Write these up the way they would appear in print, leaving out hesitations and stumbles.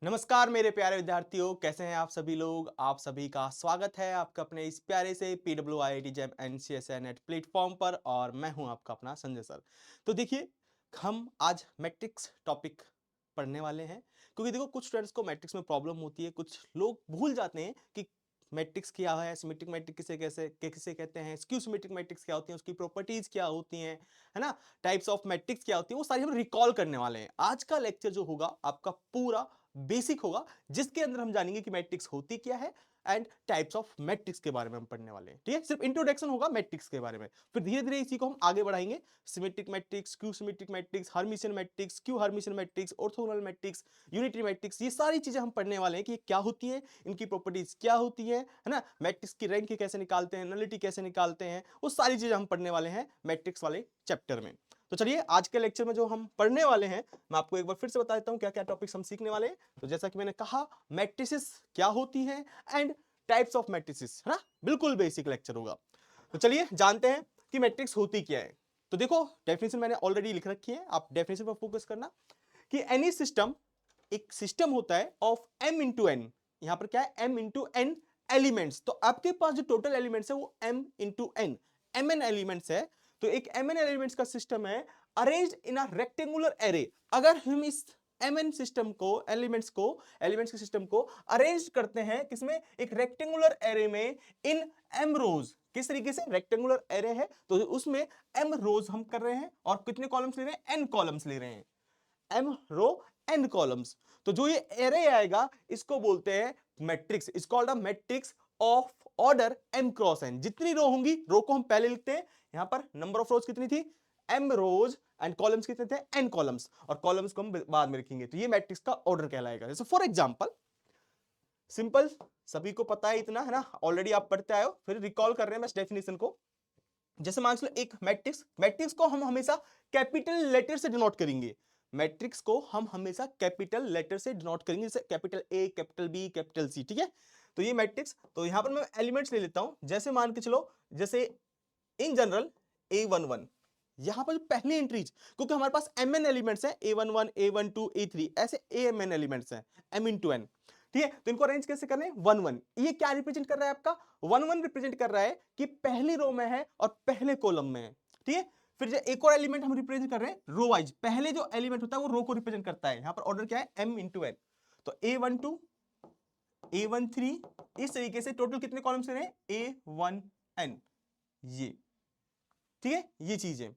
नमस्कार मेरे प्यारे विद्यार्थियों, कैसे हैं आप सभी लोग। आप सभी का स्वागत है आपका अपने इस प्यारे से PWIIT jam NCSA net platform पर। और मैं हूं आपका अपना संजय सर। तो देखिए, हम आज मैट्रिक्स टॉपिक पढ़ने वाले हैं, क्योंकि देखो कुछ स्टूडेंट्स को मैट्रिक्स में प्रॉब्लम होती है। कुछ लोग भूल जाते हैं कि मैट्रिक्स क्या है, सिमेट्रिक मैट्रिक्स किसे कहते हैं, स्क्यू सिमेट्रिक मैट्रिक्स क्या होती हैं, उसकी प्रॉपर्टीज क्या होती हैं, है ना। टाइप्स ऑफ मैट्रिक्स क्या होती है, वो सारी हम रिकॉल करने वाले हैं। आज का लेक्चर जो होगा आपका पूरा बेसिक होगा, जिसके अंदर हम जानेंगे कि मैट्रिक्स होती क्या है एंड टाइप्स ऑफ मैट्रिक्स के बारे में हम पढ़ने वाले हैं। ठीक है, सिर्फ इंट्रोडक्शन होगा मैट्रिक्स के बारे में, फिर धीरे धीरे इसी को हम आगे बढ़ाएंगे। Symmetric matrix, Q symmetric matrix, Hermitian matrix, Q Hermitian matrix, orthogonal matrix, unitary matrix, ये सारी चीजें हम पढ़ने वाले हैं कि ये क्या होती है, इनकी प्रॉपर्टीज क्या होती है ना। मैट्रिक्स की रैंक कैसे निकालते हैं, नलिटी कैसे निकालते हैं, वो सारी चीजें हम पढ़ने वाले हैं मैट्रिक्स वाले चैप्टर में। तो चलिए, आज के लेक्चर में जो हम पढ़ने वाले हैं, मैं आपको एक बार फिर से बता देता हूं क्या क्या टॉपिक्स हम सीखने वाले हैं। तो जैसा कि मैंने कहा, मैट्रिसेस क्या होती हैं एंड टाइप्स ऑफ मैट्रिसेस, है ना। बिल्कुल बेसिक लेक्चर होगा। तो चलिए जानते हैं कि मैट्रिक्स होती क्या है। तो देखो, डेफिनेशन मैंने ऑलरेडी लिख रखी है, आप डेफिनेशन पर फोकस करना कि एनी सिस्टम, एक सिस्टम होता है ऑफ m इंटू एन। यहां पर क्या है, m इंटू एन एलिमेंट्स। तो आपके पास जो टोटल एलिमेंट्स है वो m into N, mn elements है। तो एक mn एलिमेंट्स का सिस्टम है arranged in a rectangular array. अगर हम इस mn सिस्टम को, एलिमेंट्स के सिस्टम को अरेंज करते हैं किसमें, एक रेक्टेंगुलर एरे में, इन m रोज। किस तरीके से, रेक्टेंगुलर एरे है तो उसमें m रोज हम कर रहे हैं, और कितने कॉलम्स ले रहे हैं, n कॉलम्स ले रहे हैं। m रो n कॉलम्स। तो जो ये एरे आएगा इसको बोलते हैं matrix. It's called a matrix of order m cross n। जितनी रो होंगी, रो को हम पहले लिखते हैं, यहां पर नंबर ऑफ रोज कितनी थी, m रोज, एंड कॉलम्स कितने थे, n कॉलम्स, और कॉलम्स को हम बाद में लिखेंगे। तो ये मैट्रिक्स का ऑर्डर कहलाएगा। जैसे फॉर एग्जांपल, सिंपल, सभी को पता है इतना, है ना, ऑलरेडी आप पढ़ते आए हो, फिर रिकॉल कर रहे हैं बस डेफिनेशन को। जैसे मान लो एक मैट्रिक्स, मैट्रिक्स को हम हमेशा कैपिटल लेटर से डिनोट करेंगे। मैट्रिक्स को हम हमेशा कैपिटल लेटर से डिनोट करेंगे, जैसे capital A, capital B, capital C. ठीक है, तो ये मैट्रिक्स। तो यहां पर मैं एलिमेंट्स ले लेता हूं, जैसे मान के चलो, जैसे इन जनरल A11, यहां पर जो पहली एंट्रीज, क्योंकि हमारे पास mn एलिमेंट्स हैं, A11, A12, A3, ऐसे amn एलिमेंट्स हैं, m इंटू एन। ठीक है, तो इनको अरेंज कैसे करने हैं, 1 1। ये क्या रिप्रेजेंट कर रहा है आपका, 1 1 रिप्रेजेंट कर रहा है कि पहली रो में है और पहले कॉलम में है। ठीक है, फिर जो एक और एलिमेंट हम रिप्रेजेंट कर रहे हैं रो वाइज, पहले जो एलिमेंट होता है वो रो को रिप्रेजेंट करता है। यहां पर ऑर्डर क्या है, m इंटू एन। तो A12, A13, इस तरीके से टोटल कितने कॉलम्स हैं, A1n। ये ठीक है, ये चीज है।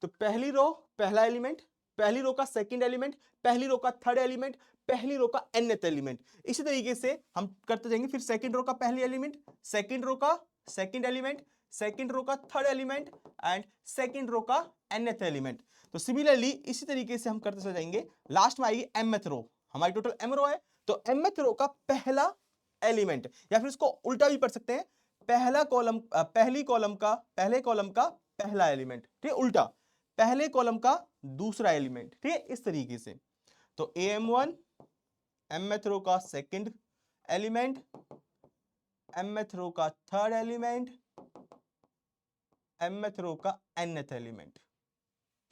तो पहली रो पहला एलिमेंट, पहली रो का सेकंड एलिमेंट, पहली रो का थर्ड एलिमेंट, पहली रो का nth एलिमेंट। इसी तरीके से हम करते जाएंगे। फिर सेकंड रो का पहली एलिमेंट, सेकंड रो का सेकंड एलिमेंट, सेकंड रो का third element, and second row का nth एलिमेंट। तो सिमिलरली इसी तरीके से हम करते चले जाएंगे। लास्ट में आएगी mth रो, हमारी टोटल m रो है, तो mth रो का पहला एलिमेंट, या फिर इसको उल्टा भी पढ़ सकते हैं, पहला कॉलम, पहली कॉलम का, पहले कॉलम का पहला एलिमेंट। ठीक है, उल्टा, पहले कॉलम का दूसरा एलिमेंट। ठीक है, इस तरीके से। तो am1, mth रो का सेकंड एलिमेंट, mth रो का थर्ड एलिमेंट, mth रो का nth एलिमेंट।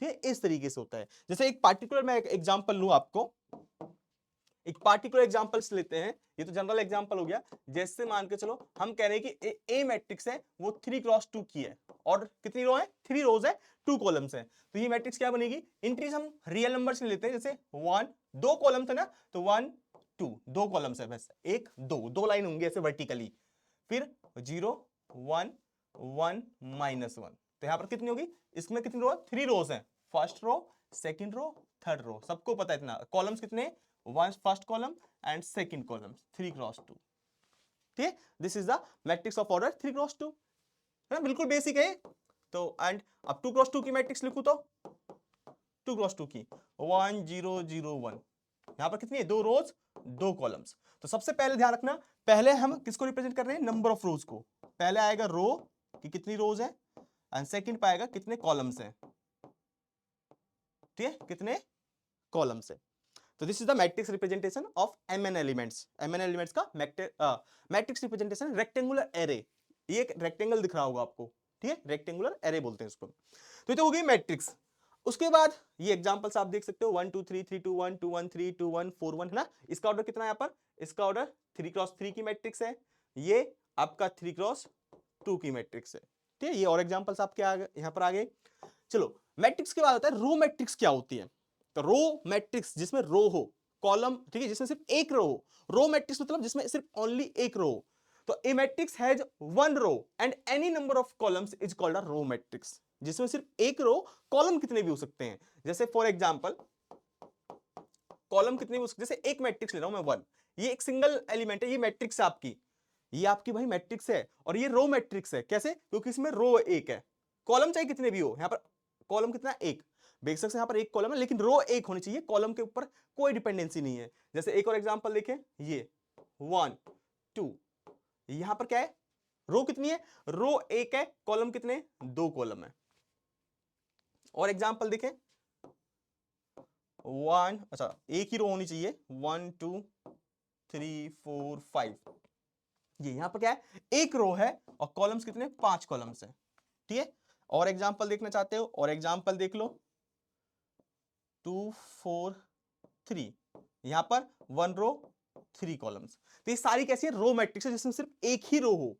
ठीक है, इस तरीके से होता है। जैसे एक पार्टिकुलर मैं एक एग्जांपल लूं आपको, एक पार्टिकुलर एग्जांपल्स लेते हैं, ये तो जनरल एग्जांपल हो गया। जैसे मान के चलो, हम कह रहे हैं कि ए मैट्रिक्स है वो 3x2 की है, और कितनी रो है, 3 रोज है, 2 कॉलम्स है। तो ये मैट्रिक्स क्या बनेगी, इंट्रीज हम रियल नंबर से लेते हैं। जैसे 1, 2 कॉलम्स है ना, तो 1 2, 2 कॉलम्स है बस, 1 2, 2 लाइन होंगी ऐसे वर्टिकली। फिर 0 1 1 -1। तो यहां पर कितनी होगी, इसमें कितनी रो है, 3 रोज है, first row, second row, third row, सबको पता है इतना। कॉलम्स कितने, one first column and second column, 3x2। ठीक है, this is the matrix of order 3x2, है ना, बिल्कुल बेसिक है। तो एंड अब 2x2 की मैट्रिक्स लिखूं तो 2x2 की 1 0 0 1, यहां पर कितनी है, 2 रोज 2 कॉलम्स। तो सबसे पहले ध्यान रखना, पहले हम किसको रिप्रेजेंट कर रहे हैं, नंबर ऑफ रोज को। पहले आएगा रो कि कितनी रोज है, एंड सेकंड पाएगा कितने कॉलम्स हैं। ठीक है, कितने कॉलम्स है। तो this is the matrix representation of mn elements. mn elements का मैट्रिक्स रिप्रेजेंटेशन रेक्टेंगुलर एरे। ये एक रेक्टेंगल दिख रहा होगा आपको। ठीक है, रेक्टेंगुलर एरे बोलते हैं इसको। तो ये तो हो गई मैट्रिक्स। उसके बाद ये एग्जांपल्स आप देख सकते हो 1 2 3 3 2 1 2 1 3 2 1 4 1 है ना। इसका ऑर्डर कितना है यहाँ पर, इसका ऑर्डर 3 क्रॉस 3 की मैट्रिक्स है, ये आपका 3 क्रॉस 2 की मैट्रिक्स है। ठीक है, ये और एग्जांपल्स आपके यहाँ पर आ गए। चलो मैट्रिक्स के बाद होता है रो मैट्रिक्स। क्या होती है, तो रो मैट्रिक्स जिसमें रो हो, कॉलम, ठीक है, जिसमें सिर्फ एक रो हो। रो मैट्रिक्स मतलब जिसमें सिर्फ ओनली एक रो हो। तो a matrix has one row and any number of columns is called a row matrix, जिसमें सिर्फ एक रो, कॉलम कितने भी हो सकते हैं। जैसे फॉर एग्जांपल कॉलम कितने भी हो सकते हैं, जैसे एक मैट्रिक्स ले रहा हूं मैं 1, ये एक सिंगल एलिमेंट है, ये मैट्रिक्स है आपकी, ये आपकी भाई मैट्रिक्स है और ये रो मैट्रिक्स है। कैसे, क्योंकि इसमें रो एक है, कॉलम चाहे कितने भी हो, यहां पर कॉलम कितना, एक। बेशक से यहां पर एक कॉलम है लेकिन रो एक होनी चाहिए, कॉलम के ऊपर कोई डिपेंडेंसी नहीं है। जैसे एक और एग्जांपल देखें, ये 1 2, यहां पर क्या है, रो कितनी है, रो एक है, कॉलम कितने, दो कॉलम है। और एग्जांपल देखें 1, अच्छा एक ही रो होनी चाहिए, 1 2 3 4 5, ये यहां पर क्या है, एक रो है और कॉलम्स कितने, 5 कॉलम्स है। ठीक है, और एग्जांपल देखना चाहते हो, और एग्जांपल देख लो 2 4 3, यहां पर 1 रो 3 कॉलम्स। तो ये सारी कैसी है, रो मैट्रिक्स है जिसमें सिर्फ एक ही रो हो।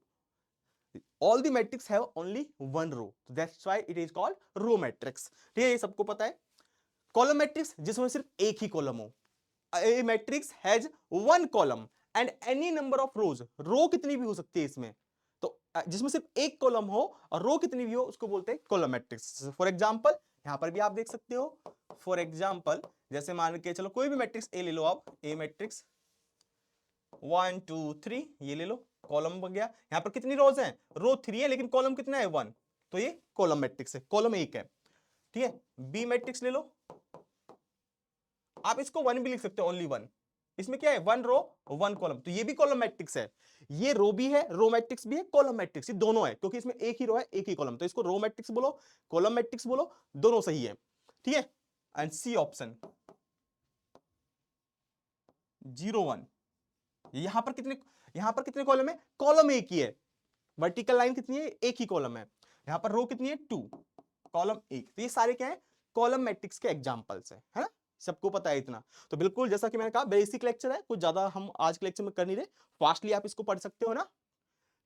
All the matrix have only one row, that's why it is called row matrix. ठीक है, ये सबको पता है। कॉलम मैट्रिक्स जिसमें सिर्फ एक ही कॉलम हो। A matrix has one column and any number of rows, row कितनी भी हो सकती है इसमें, तो जिसमें सिर्फ एक कॉलम हो और रो कितनी भी हो उसको बोलते हैं कॉलम मैट्रिक्स। फॉर एग्जांपल यहां पर भी आप देख सकते हो, फॉर एग्जांपल जैसे मान के चलो कोई भी मैट्रिक्स ए ले लो आप, ए मैट्रिक्स 1 2 3, ये ले लो, कॉलम बन गया। यहां पर कितनी रोज हैं, रो 3 है लेकिन कॉलम कितना है 1, तो ये कॉलम मैट्रिक्स है, कॉलम एक है। ठीक है, बी मैट्रिक्स ले लो, आप इसको 1 भी लिख सकते हो, ओनली 1, इसमें क्या है, 1 रो 1 कॉलम, तो ये भी कॉलम मैट्रिक्स है। ये रो भी है, रो मैट्रिक्स भी है, कॉलम मैट्रिक्स, ये दोनों है, क्योंकि इसमें एक ही रो है एक ही कॉलम, तो इसको रो मैट्रिक्स बोलो, कॉलम मैट्रिक्स बोलो, दोनों सही है। ठीक है, एंड सी ऑप्शन 0 1, यहां पर कितने कॉलम है, कॉलम एक ही है, वर्टिकल लाइन कितनी है, एक ही कॉलम है। यहां पर रो कितनी है, 2, कॉलम एक। तो ये सारे क्या है, कॉलम मैट्रिक्स के एग्जांपल्स है ना, सबको पता है इतना। तो बिल्कुल जैसा कि मैंने कहा बेसिक लेक्चर है, कुछ ज्यादा हम आज के लेक्चर में कर नहीं रहे, फास्टली आप इसको पढ़ सकते हो ना।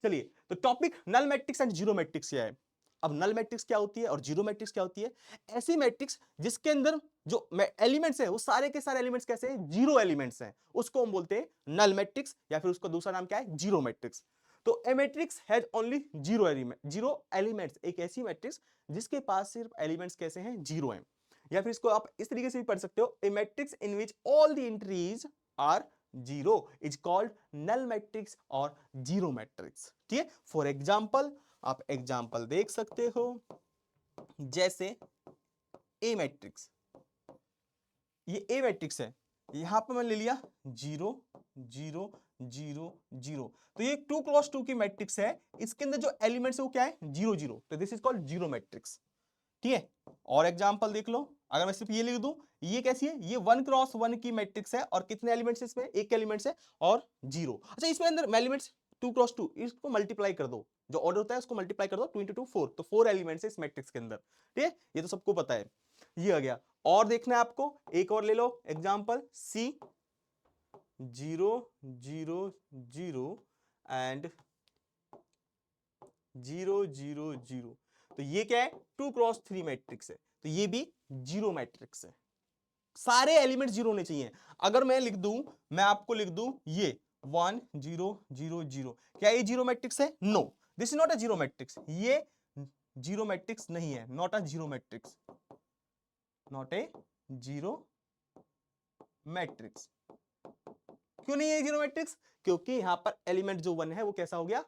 चलिए, तो topic null matrix and zero matrix क्या है। अब नल मैट्रिक्स क्या होती है और जीरो मैट्रिक्स क्या होती है, ऐसी मैट्रिक्स जिसके अंदर जो एलिमेंट्स है वो सारे के सारे एलिमेंट्स कैसे हैं, जीरो एलिमेंट्स हैं, उसको हम बोलते हैं नल मैट्रिक्स, या फिर उसका दूसरा नाम क्या है, जीरो मैट्रिक्स। तो a matrix has only zero elements, एक ऐसी मैट्रिक्स जिसके पास सिर्फ एलिमेंट्स कैसे हैं, जीरो हैं। या फिर इसको आप इस तरीके से भी पढ़ सकते हो, a matrix in which all the entries are zero is called null matrix और जीरो मैट्रिक्स। ठीक है, फॉर एग्जाम्पल आप एग्जाम्पल देख सकते हो, जैसे ए मैट्रिक्स, ये ए मैट्रिक्स है, यहां पर मैंने ले लिया 0 0 0 0, तो ये 2 क्रॉस 2 की मैट्रिक्स है, इसके अंदर जो एलिमेंट्स है वो क्या है, 0 0, तो this is called zero matrix. ठीक है, और एग्जांपल देख लो, अगर मैं सिर्फ ये लिख दूं, ये कैसी है, ये 1 क्रॉस 1 की मैट्रिक्स है और कितने एलिमेंट्स है इसमें, एक एलिमेंट्स है और 0। अच्छा, इसमें अंदर एलिमेंट्स 2 क्रॉस 2, इसको मल्टीप्लाई कर दो, जो ऑर्डर होता है उसको मल्टीप्लाई कर दो, 2 into 2 4, तो 4 एलिमेंट्स है इस मैट्रिक्स के अंदर। ठीक है, ये तो सबको पता है, ये आ गया। और देखना है आपको, एक और ले लो एग्जांपल, सी 0 0 0 एंड 0 0 0, तो ये क्या है, 2 क्रॉस 3 मैट्रिक्स है, तो ये भी जीरो मैट्रिक्स है, सारे एलिमेंट जीरो होने चाहिए। अगर मैं लिख दूं, मैं आपको लिख दूं ये 1 0 0 0, क्या ये जीरो मैट्रिक्स है, no, this is not a zero matrix, ये जीरो मैट्रिक्स नहीं है, not a zero matrix, not a zero matrix. क्यों नहीं है जीरो मैट्रिक्स, क्योंकि यहां पर एलिमेंट जो 1 है वो कैसा हो गया,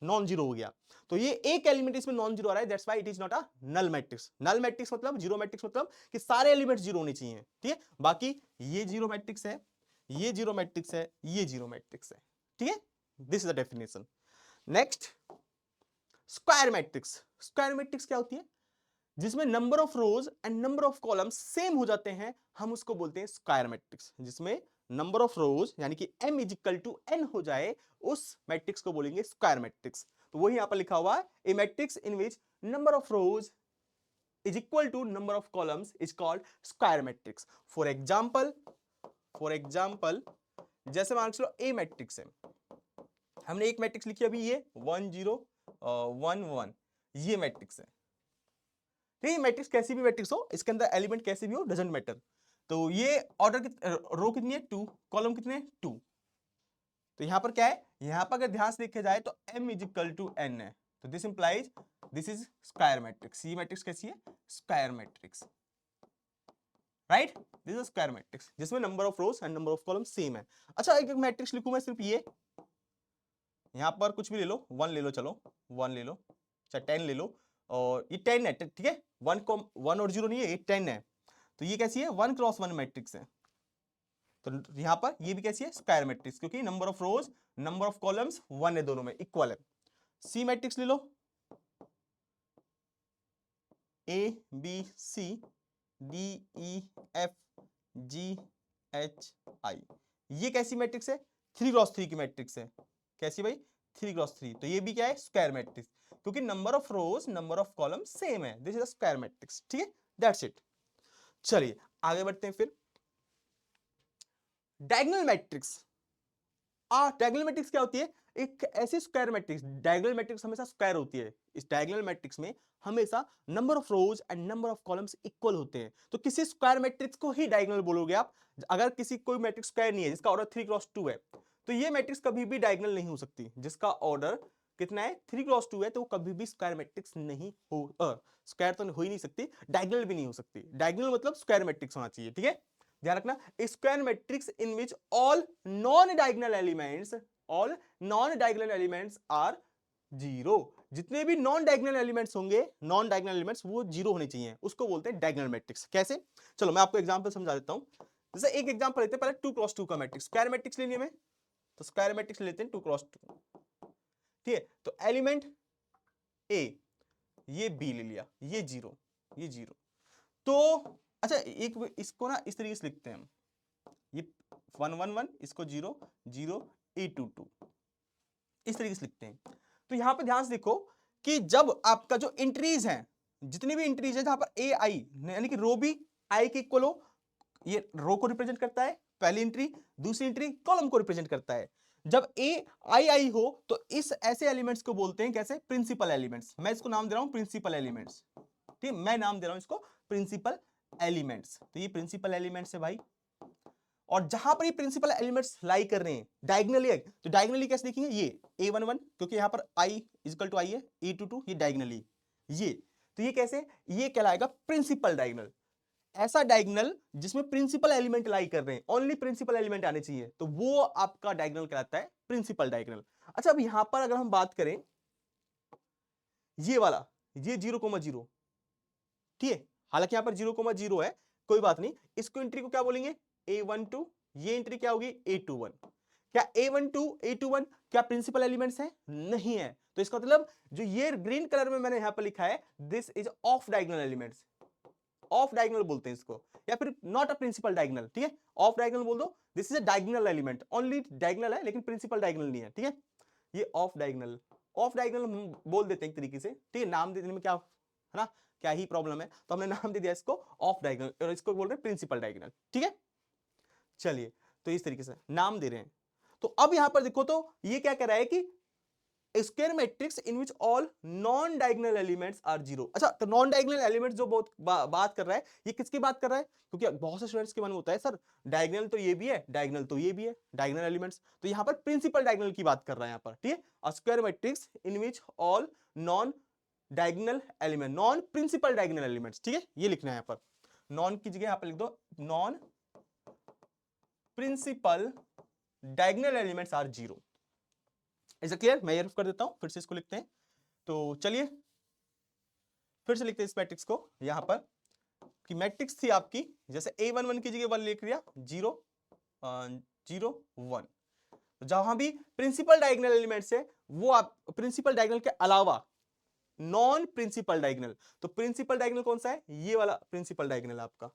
नॉन जीरो हो गया, तो ये एक एलिमेंट इसमें नॉन जीरो आ रहा है, that's why it is not a null matrix. Null matrix मतलब, जीरो मैट्रिक्स मतलब कि सारे एलिमेंट्स जीरो होने चाहिए। ठीक है, बाकी ये जीरो मैट्रिक्स है, ये जीरो मैट्रिक्स है, ये जीरो मैट्रिक्स है। ठीक है, this is the definition. Next, square matrix. Square matrix क्या होती है, जिसमें number of rows and number of columns same हो जाते हैं, हम उसको बोलते हैं स्क्वायर मैट्रिक्स। जिसमें नंबर ऑफ रोज यानी कि m is equal to n हो जाए, उस मैट्रिक्स को बोलेंगे स्क्वायर मैट्रिक्स। तो वही यहां पर लिखा हुआ है, a matrix in which number of rows is equal to number of columns is called square matrix. For example, जैसे मान लो A मैट्रिक्स है, हमने एक मैट्रिक्स लिखी अभी ये 1 0 1 1, ये मैट्रिक्स है। तो ये मैट्रिक्स कैसी भी मैट्रिक्स हो, इसके अंदर एलिमेंट कैसे भी हो, डजंट मैटर। तो ये ऑर्डर रो कितनी है 2, कॉलम कितने 2। तो यहां पर क्या है, यहां पर अगर ध्यान से देखा जाए तो m is equal to n है, तो this implies this is square matrix. ये मैट्रिक्स कैसी है, square matrix, right. This is square matrix जिसमें number of rows and number of column same है। अच्छा एक मैट्रिक्स लिखूं मैं सिर्फ ये, यहां पर कुछ भी ले लो, 1 ले लो, चलो 1 ले लो, चाहे 10 ले लो, और ये 10 है, ठीक है, 1 और 0 नहीं है, ये 10 है। तो ये कैसी है, 1 क्रॉस 1 मैट्रिक्स है। तो यहां पर ये भी कैसी है, स्क्वायर मैट्रिक्स, क्योंकि number of rows number of columns 1 है, दोनों में इक्वल है। सी मैट्रिक्स ले लो, A B C D E F G H I, ये कैसी मैट्रिक्स है, 3 क्रॉस 3 की मैट्रिक्स है। कैसी भाई, 3 क्रॉस 3। तो ये भी क्या है, स्क्वायर मैट्रिक्स, क्योंकि number of rows number of column same है। This is a square matrix, ठीक है, दैट्स इट। चलिए आगे बढ़ते हैं फिर। डायगोनल मैट्रिक्स, डायगोनल मैट्रिक्स क्या होती है, एक ऐसी स्क्वायर मैट्रिक्स, डायगोनल मैट्रिक्स हमेशा स्क्वायर होती है। इस डायगोनल मैट्रिक्स में हमेशा number of rows and number of columns equal होते हैं। तो किसी स्क्वायर मैट्रिक्स को ही डायगोनल बोलोगे आप। अगर किसी कोई मैट्रिक्स स्क्वायर नहीं है, जिसका ऑर्डर 3 क्रॉस 2 है, तो ये मैट्रिक्स कभी भी डायगोनल नहीं हो सकती। जिसका ऑर्डर कितना है, 3 क्रॉस 2 है, तो वो कभी भी स्क्वायर मैट्रिक्स नहीं हो, स्क्वायर तो हो ही नहीं सकती, डायगोनल भी नहीं हो सकती। डायगोनल मतलब स्क्वायर मैट्रिक्स होना चाहिए, ठीक है, ध्यान रखना। Square matrix in which all non diagonal elements are zero. जितने भी नॉन डायगोनल एलिमेंट्स होंगे, नॉन डायगोनल एलिमेंट्स वो जीरो होने चाहिए, उसको बोलते हैं डायगोनल मैट्रिक्स। कैसे, चलो मैं आपको एग्जांपल समझा देता हूं। जैसे एक एग्जांपल लेते हैं, पहले 2 क्रॉस 2 का मैट्रिक्स, स्क्वायर मैट्रिक्स ले लिया मैं, तो स्क्वायर मैट्रिक्स लेते हैं 2 क्रॉस 2, ठीक है। तो एलिमेंट ए, ये बी ले लिया, ये जीरो, ये जीरो। तो अच्छा एक इसको ना इस तरीके से लिखते हैं हम, ये 1 1 1, इसको 0 0 ए 2 2, इस तरीके से लिखते हैं। तो यहां पर ध्यान से देखो कि जब आपका जो एंट्रीज हैं, जितनी भी एंट्रीज है जहां पर ए आई, यानी कि रो भी आई के इक्वल हो, ये रो को रिप्रेजेंट करता है पहली एंट्री, दूसरी एंट्री कॉलम को रिप्रेजेंट करता है। जब ए आई आई हो तो इस ऐसे एलिमेंट्स को बोलते हैं कैसे, प्रिंसिपल एलिमेंट्स। मैं इसको नाम दे रहा हूं प्रिंसिपल एलिमेंट्स, ठीक है, मैं नाम दे रहा हूं इसको प्रिंसिपल एलिमेंट्स। तो ये प्रिंसिपल एलिमेंट्स है भाई। और जहां पर ये प्रिंसिपल एलिमेंट्स लाई कर रहे हैं डायगोनली है, तो डायगोनली कैसे लिखेंगे, ये a11, क्योंकि यहां पर i इक्वल टू i है, a22 ये डायगोनली, ये तो ये कैसे, ये कहलाएगा प्रिंसिपल डायगोनल। ऐसा डायगोनल जिसमें प्रिंसिपल एलिमेंट लाई कर रहे हैं, ओनली प्रिंसिपल एलिमेंट आने चाहिए, तो वो आपका डायगोनल कहलाता है प्रिंसिपल डायगोनल। अच्छा अब यहां पर अगर हम बात करें ये वाला, ये 0,0, ठीक है, हालांकि यहां पर 0,0 है, कोई बात नहीं, इसको एंट्री को क्या बोलेंगे, a12, ये एंट्री क्या होगी, a21। क्या a12 a21 क्या प्रिंसिपल एलिमेंट्स हैं, नहीं है। तो इसका मतलब जो ये ग्रीन कलर में मैंने यहां पर लिखा है, this is of diagonal elements, of diagonal बोलते हैं इसको, या फिर नॉट अ प्रिंसिपल डायगोनल, ठीक है, ऑफ डायगोनल बोल दो। This is a diagonal element, only diagonal है लेकिन प्रिंसिपल डायगोनल नहीं है, ठीक है, ये ऑफ डायगोनल, ऑफ डायगोनल हम बोल देते हैं एक तरीके से, ठीक है, नाम देने में क्या है ना, क्या ही प्रॉब्लम है, तो हमने नाम दे दिया इसको ऑफ डायगोनल, और इसको बोल रहे हैं प्रिंसिपल डायगोनल, ठीक है। चलिए तो इस तरीके से नाम दे रहे हैं। तो अब यहां पर देखो, तो ये क्या कह रहा है कि square matrix in which all non diagonal elements are zero. अच्छा तो नॉन डायगोनल एलिमेंट्स जो बहुत बात कर रहा है, ये किसकी बात कर रहा है, क्योंकि बहुत से स्टूडेंट्स के मन में होता है सर डायगोनल तो ये भी है, डायगोनल तो ये भी है, डायगोनल एलिमेंट्स, तो यहां पर प्रिंसिपल डायगोनल की बात कर रहा है यहां पर, ठीक है, a square matrix in which all non diagonal element, non principal diagonal elements, ठीक है, ये लिखना है यहां पर, नॉन की जगह यहां पर लिख दो non principal diagonal elements are zero. Is clear, मैं ये कर देता हूं, फिर से इसको लिखते हैं। तो चलिए फिर से लिखते हैं इस मैट्रिक्स को यहां पर, कि मैट्रिक्स थी आपकी, जैसे a11 की जगह 1 लिख दिया, 0 0 1, जहां भी प्रिंसिपल डायगोनल एलिमेंट्स है वो आप प्रिंसिपल डायगोनल के अलावा नॉन प्रिंसिपल डायगोनल, तो प्रिंसिपल डायगोनल कौन सा है, ये वाला प्रिंसिपल डायगोनल आपका,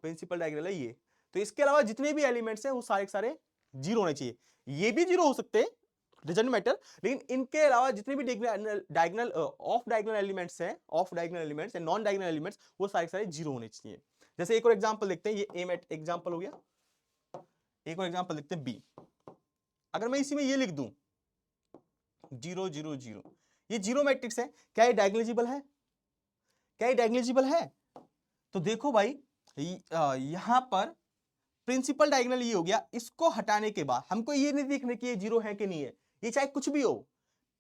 प्रिंसिपल डायगोनल है ये। तो इसके अलावा जितने भी एलिमेंट्स हैं वो सारे के सारे जीरो होने चाहिए, ये भी जीरो हो सकते हैं, डजंट मैटर, लेकिन इनके अलावा जितने भी डायगोनल ऑफ डायगोनल एलिमेंट्स हैं, of diagonal elements and non diagonal elements, वो सारे के सारे जीरो होने चाहिए। जैसे एक और एग्जांपल देखते हैं, ये ए में एग्जांपल हो गया, एक और एग्जांपल देखते हैं बी। अगर मैं इसी में ये लिख दूं 0 0 0, ये जीरो मैट्रिक्स है, क्या ये डायगोनलाइजेबल है? क्या ये डायगोनलाइजेबल है? तो देखो भाई, यहां पर प्रिंसिपल डायगोनल ये हो गया, इसको हटाने के बाद हमको ये नहीं देखना कि ये जीरो है कि नहीं है, ये चाहे कुछ भी हो,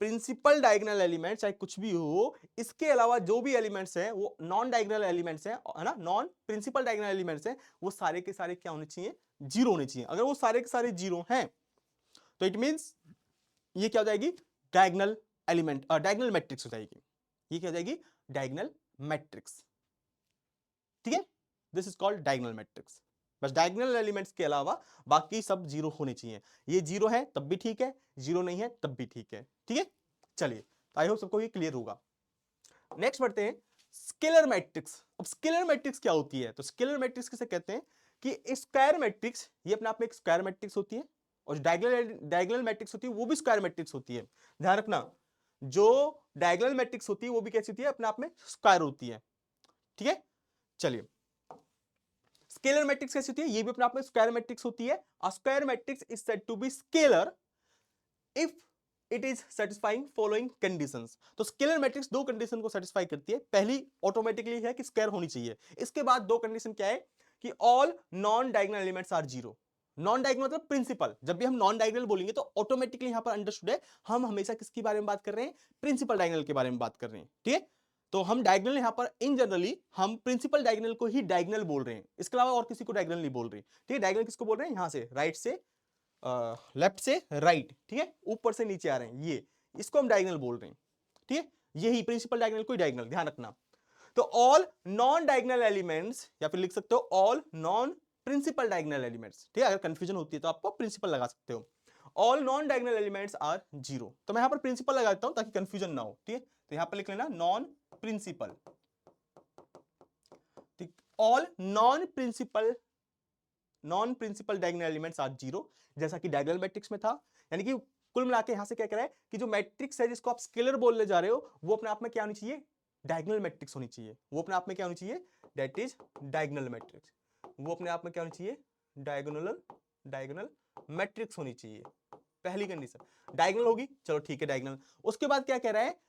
प्रिंसिपल डायगोनल एलिमेंट चाहे कुछ भी हो, इसके अलावा जो भी एलिमेंट्स हैं वो नॉन डायगोनल एलिमेंट्स हैं, है ना, नॉन प्रिंसिपल डायगोनल एलिमेंट्स हैं, वो सारे के सारे क्या होने चाहिए? जीरो होने चाहिए। अगर वो सारे के सारे जीरो हैं तो इट मींस ये क्या हो जाएगी? डायगोनल एलिमेंट, डायगोनल मैट्रिक्स हो जाएगी। ये क्या हो जाएगी? Diagonal matrix. ठीक है, this is called diagonal matrix. बस डायगोनल एलिमेंट्स के अलावा बाकी सब जीरो होने चाहिए। ये जीरो है तब भी ठीक है, जीरो नहीं है तब भी ठीक है। ठीक है, चलिए, आई होप सबको ये क्लियर होगा। नेक्स्ट बढ़ते हैं स्केलर मैट्रिक्स। अब स्केलर मैट्रिक्स क्या होती है? तो स्केलर मैट्रिक्स किसे कहते हैं कि स्क्वायर मैट्रिक्स, ये अपने आप में एक स्क्वायर मैट्रिक्स होती है, और डायगोनल मैट्रिक्स होती है वो भी स्क्वायर मैट्रिक्स होती है। ध्यान रखना, जो डायगोनल मैट्रिक्स होती है वो भी कैसी होती है? अपने आप में स्क्वायर होती है। ठीक है, चलिए, स्केलर मैट्रिक्स कैसी होती है? ये भी अपने आप में स्क्वायर मैट्रिक्स होती है। A square matrix is said to be scalar if it is satisfying following conditions. तो स्केलर मैट्रिक्स दो कंडीशन को सेटिस्फाई करती है। पहली ऑटोमेटिकली है कि स्क्वायर होनी चाहिए। इसके बाद दो कंडीशन क्या है कि all non diagonal elements are zero. Non diagonal मतलब प्रिंसिपल। जब भी हम नॉन डायगोनल बोलेंगे तो ऑटोमेटिकली यहां पर अंडरस्टूड है, हम हमेशा किसके बारे में बात कर रहे हैं? प्रिंसिपल डायगोनल के बारे में बात कर रहे हैं। ठीक है, तो हम डायगोनल यहां पर इन जनरली हम प्रिंसिपल डायगोनल को ही डायगोनल बोल रहे हैं, इसके अलावा और किसी को डायगोनल नहीं बोल रहे। ठीक है, डायगोनल किसको बोल रहे हैं? यहां से राइट से लेफ्ट से राइट, ठीक है, ऊपर से नीचे आ रहे हैं, ये इसको हम डायगोनल बोल रहे हैं। ठीक है, यही प्रिंसिपल डायगोनल को डायगोनल, ध्यान रखना। तो ऑल नॉन डायगोनल एलिमेंट्स, या फिर लिख सकते हो all non principal diagonal elements. ठीक है, अगर कंफ्यूजन होती है तो आपको प्रिंसिपल लगा सकते हो। All non diagonal elements are zero. तो मैं यहां पर प्रिंसिपल लगा देता हूं ताकि कंफ्यूजन ना हो। ठीक है, तो यहां पर लिख लेना non principal. All non principal diagonal elements are zero, जैसा कि डायगोनल मैट्रिक्स में था। यानी कि कुल मिला के यहां से क्या कह रहा है कि जो मैट्रिक्स है जिसको आप स्केलर बोलने जा रहे हो, वो अपने आप में क्या होनी चाहिए? डायगोनल मैट्रिक्स होनी चाहिए। वो अपने आप में क्या होनी चाहिए? That is diagonal matrix. वो अपने आप में क्या होनी चाहिए? डायगोनल मैट्रिक्स होनी चाहिए। पहली कंडीशन डायगोनल होगी, चलो ठीक है डायगोनल। उसके बाद क्या कह रहा है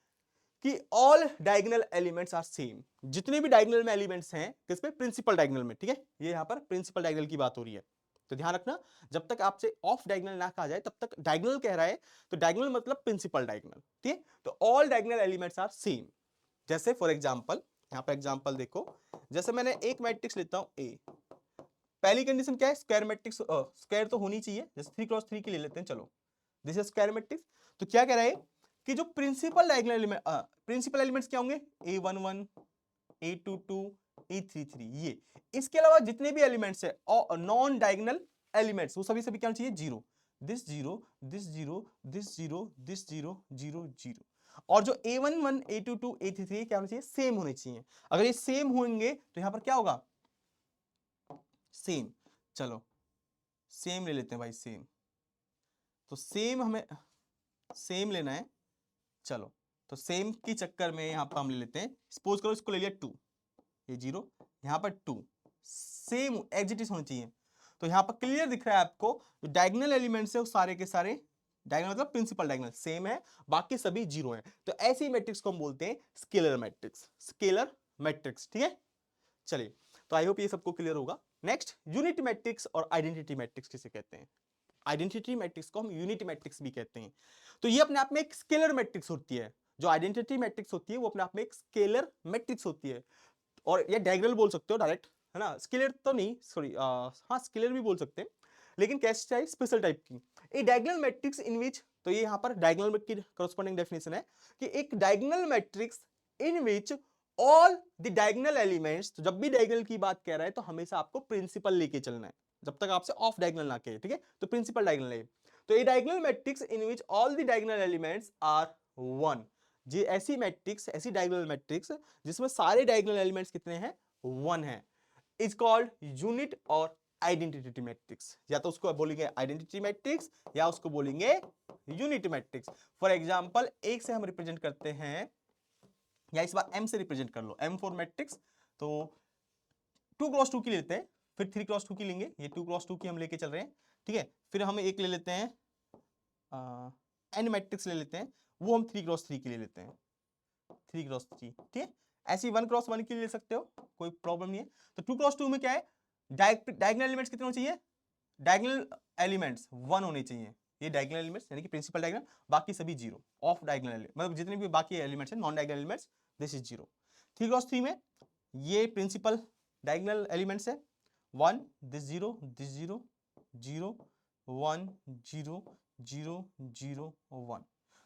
कि all diagonal elements are same. जितने भी डायगोनल में एलिमेंट्स हैं किसमें? प्रिंसिपल डायगोनल में। ठीक है, ये यहां पर प्रिंसिपल डायगोनल की बात हो रही है। तो ध्यान रखना, जब तक आपसे ऑफ डायगोनल ना कहा जाए तब तक डायगोनल कह रहा है, तो डायगोनल मतलब प्रिंसिपल डायगोनल। ठीक है, तो all diagonal elements are same. जैसे फॉर एग्जांपल, यहां पर एग्जांपल देखो, जैसे मैंने एक मैट्रिक्स लेता हूं ए। पहली कंडीशन क्या है? स्क्वायर मैट्रिक्स, स्क्वायर तो होनी चाहिए। जैसे 3x3 की ले लेते हैं, चलो दिस इज स्क्वायर मैट्रिक्स। तो क्या कह रहा है कि जो principal diagonal element, principal elements क्या होंगे? a11 a22 a33, ये। इसके अलावा जितने भी एलिमेंट्स है नॉन डायगोनल एलिमेंट्स, वो सभी सभी क्या होना चाहिए? Zero. This zero, this zero, this zero, this zero, zero zero. और जो a11 a22 a33 क्या होना चाहिए? सेम होने चाहिए। अगर ये सेम होंगे तो यहां पर क्या होगा? सेम। चलो सेम ले लेते हैं भाई, सेम। तो सेम हमें सेम लेना है। चलो, तो सेम की चक्कर में यहां पर हम ले लेते हैं, सपोज करो इसको ले लिया 2, ये जीरो, यहां पर 2, सेम एग्जिटिस होनी चाहिए। तो यहां पर क्लियर दिख रहा है आपको, जो डायगोनल एलिमेंट्स है वो सारे के सारे, डायगोनल मतलब प्रिंसिपल डायगोनल सेम है, बाकी सभी जीरो है। तो ऐसी मैट्रिक्स को हम बोलते हैं स्केलर मैट्रिक्स। स्केलर मैट्रिक्स, ठीक है। चलिए, तो आई होप ये सबको क्लियर होगा। नेक्स्ट, यूनिट मैट्रिक्स और आइडेंटिटी मैट्रिक्स किसे कहते हैं? आइडेंटिटी मैट्रिक्स को हम यूनिट मैट्रिक्स भी कहते हैं। तो ये अपने आप में एक स्केलर मैट्रिक्स होती है। जो आइडेंटिटी मैट्रिक्स होती है वो अपने आप में एक स्केलर मैट्रिक्स होती है, और ये डायगोनल बोल सकते हो डायरेक्ट, है ना। स्केलर तो नहीं, सॉरी, हाँ स्केलर भी बोल सकते हैं, लेकिन कैसे चाहिए? स्पेशल टाइप की। ए डायगोनल मैट्रिक्स इन विच, तो ये यहाँ पर डायगोनल की करस्पॉन्डिंग डेफिनेशन है कि एक diagonal matrix in which all the diagonal elements, तो जब भी डायगोनल की बात कह रहा है तो हमेशा आपको प्रिंसिपल लेके चलना है, जब तक आपसे ऑफ डायगोनल ना कहे, ठीक है, तो प्रिंसिपल डायगोनल है। तो a diagonal matrix in which all the diagonal elements are 1, जी ऐसी मैट्रिक्स, ऐसी डायगोनल मैट्रिक्स जिसमें सारे डायगोनल एलिमेंट्स कितने हैं? 1 है, इज कॉल्ड यूनिट और आइडेंटिटी मैट्रिक्स, या तो उसको बोलेंगे आइडेंटिटी मैट्रिक्स या उसको बोलेंगे यूनिट मैट्रिक्स। फॉर एग्जांपल एक से हम रिप्रेजेंट करते हैं, या इस बार एम से रिप्रेजेंट कर लो, M4 मैट्रिक्स। तो 2x2 की लेते हैं, फिर 3x2 की लेंगे, ये 2x2 की हम लेके चल रहे हैं, ठीक है। फिर हम एक ले लेते हैं एन मैट्रिक्स ले लेते हैं, वो हम 3x3 की ले लेते हैं, 3x3, ठीक है। ऐसे ही 1x1 की ले सकते हो, कोई प्रॉब्लम नहीं है। तो 2x2 में क्या है, डायगोनल एलिमेंट्स कितने होने चाहिए, डायगोनल एलिमेंट्स 1 होने चाहिए, ये डायगोनल एलिमेंट्स यानी कि प्रिंसिपल डायगोनल, बाकी सभी जीरो। ऑफ डायगोनल मतलब जितने भी बाकी एलिमेंट्स हैं non diagonal elements, this is zero. 3x3 में ये प्रिंसिपल डायगोनल एलिमेंट्स है, 1 दिस जीरो, दिस जीरो, 0 1 0 0 0 1।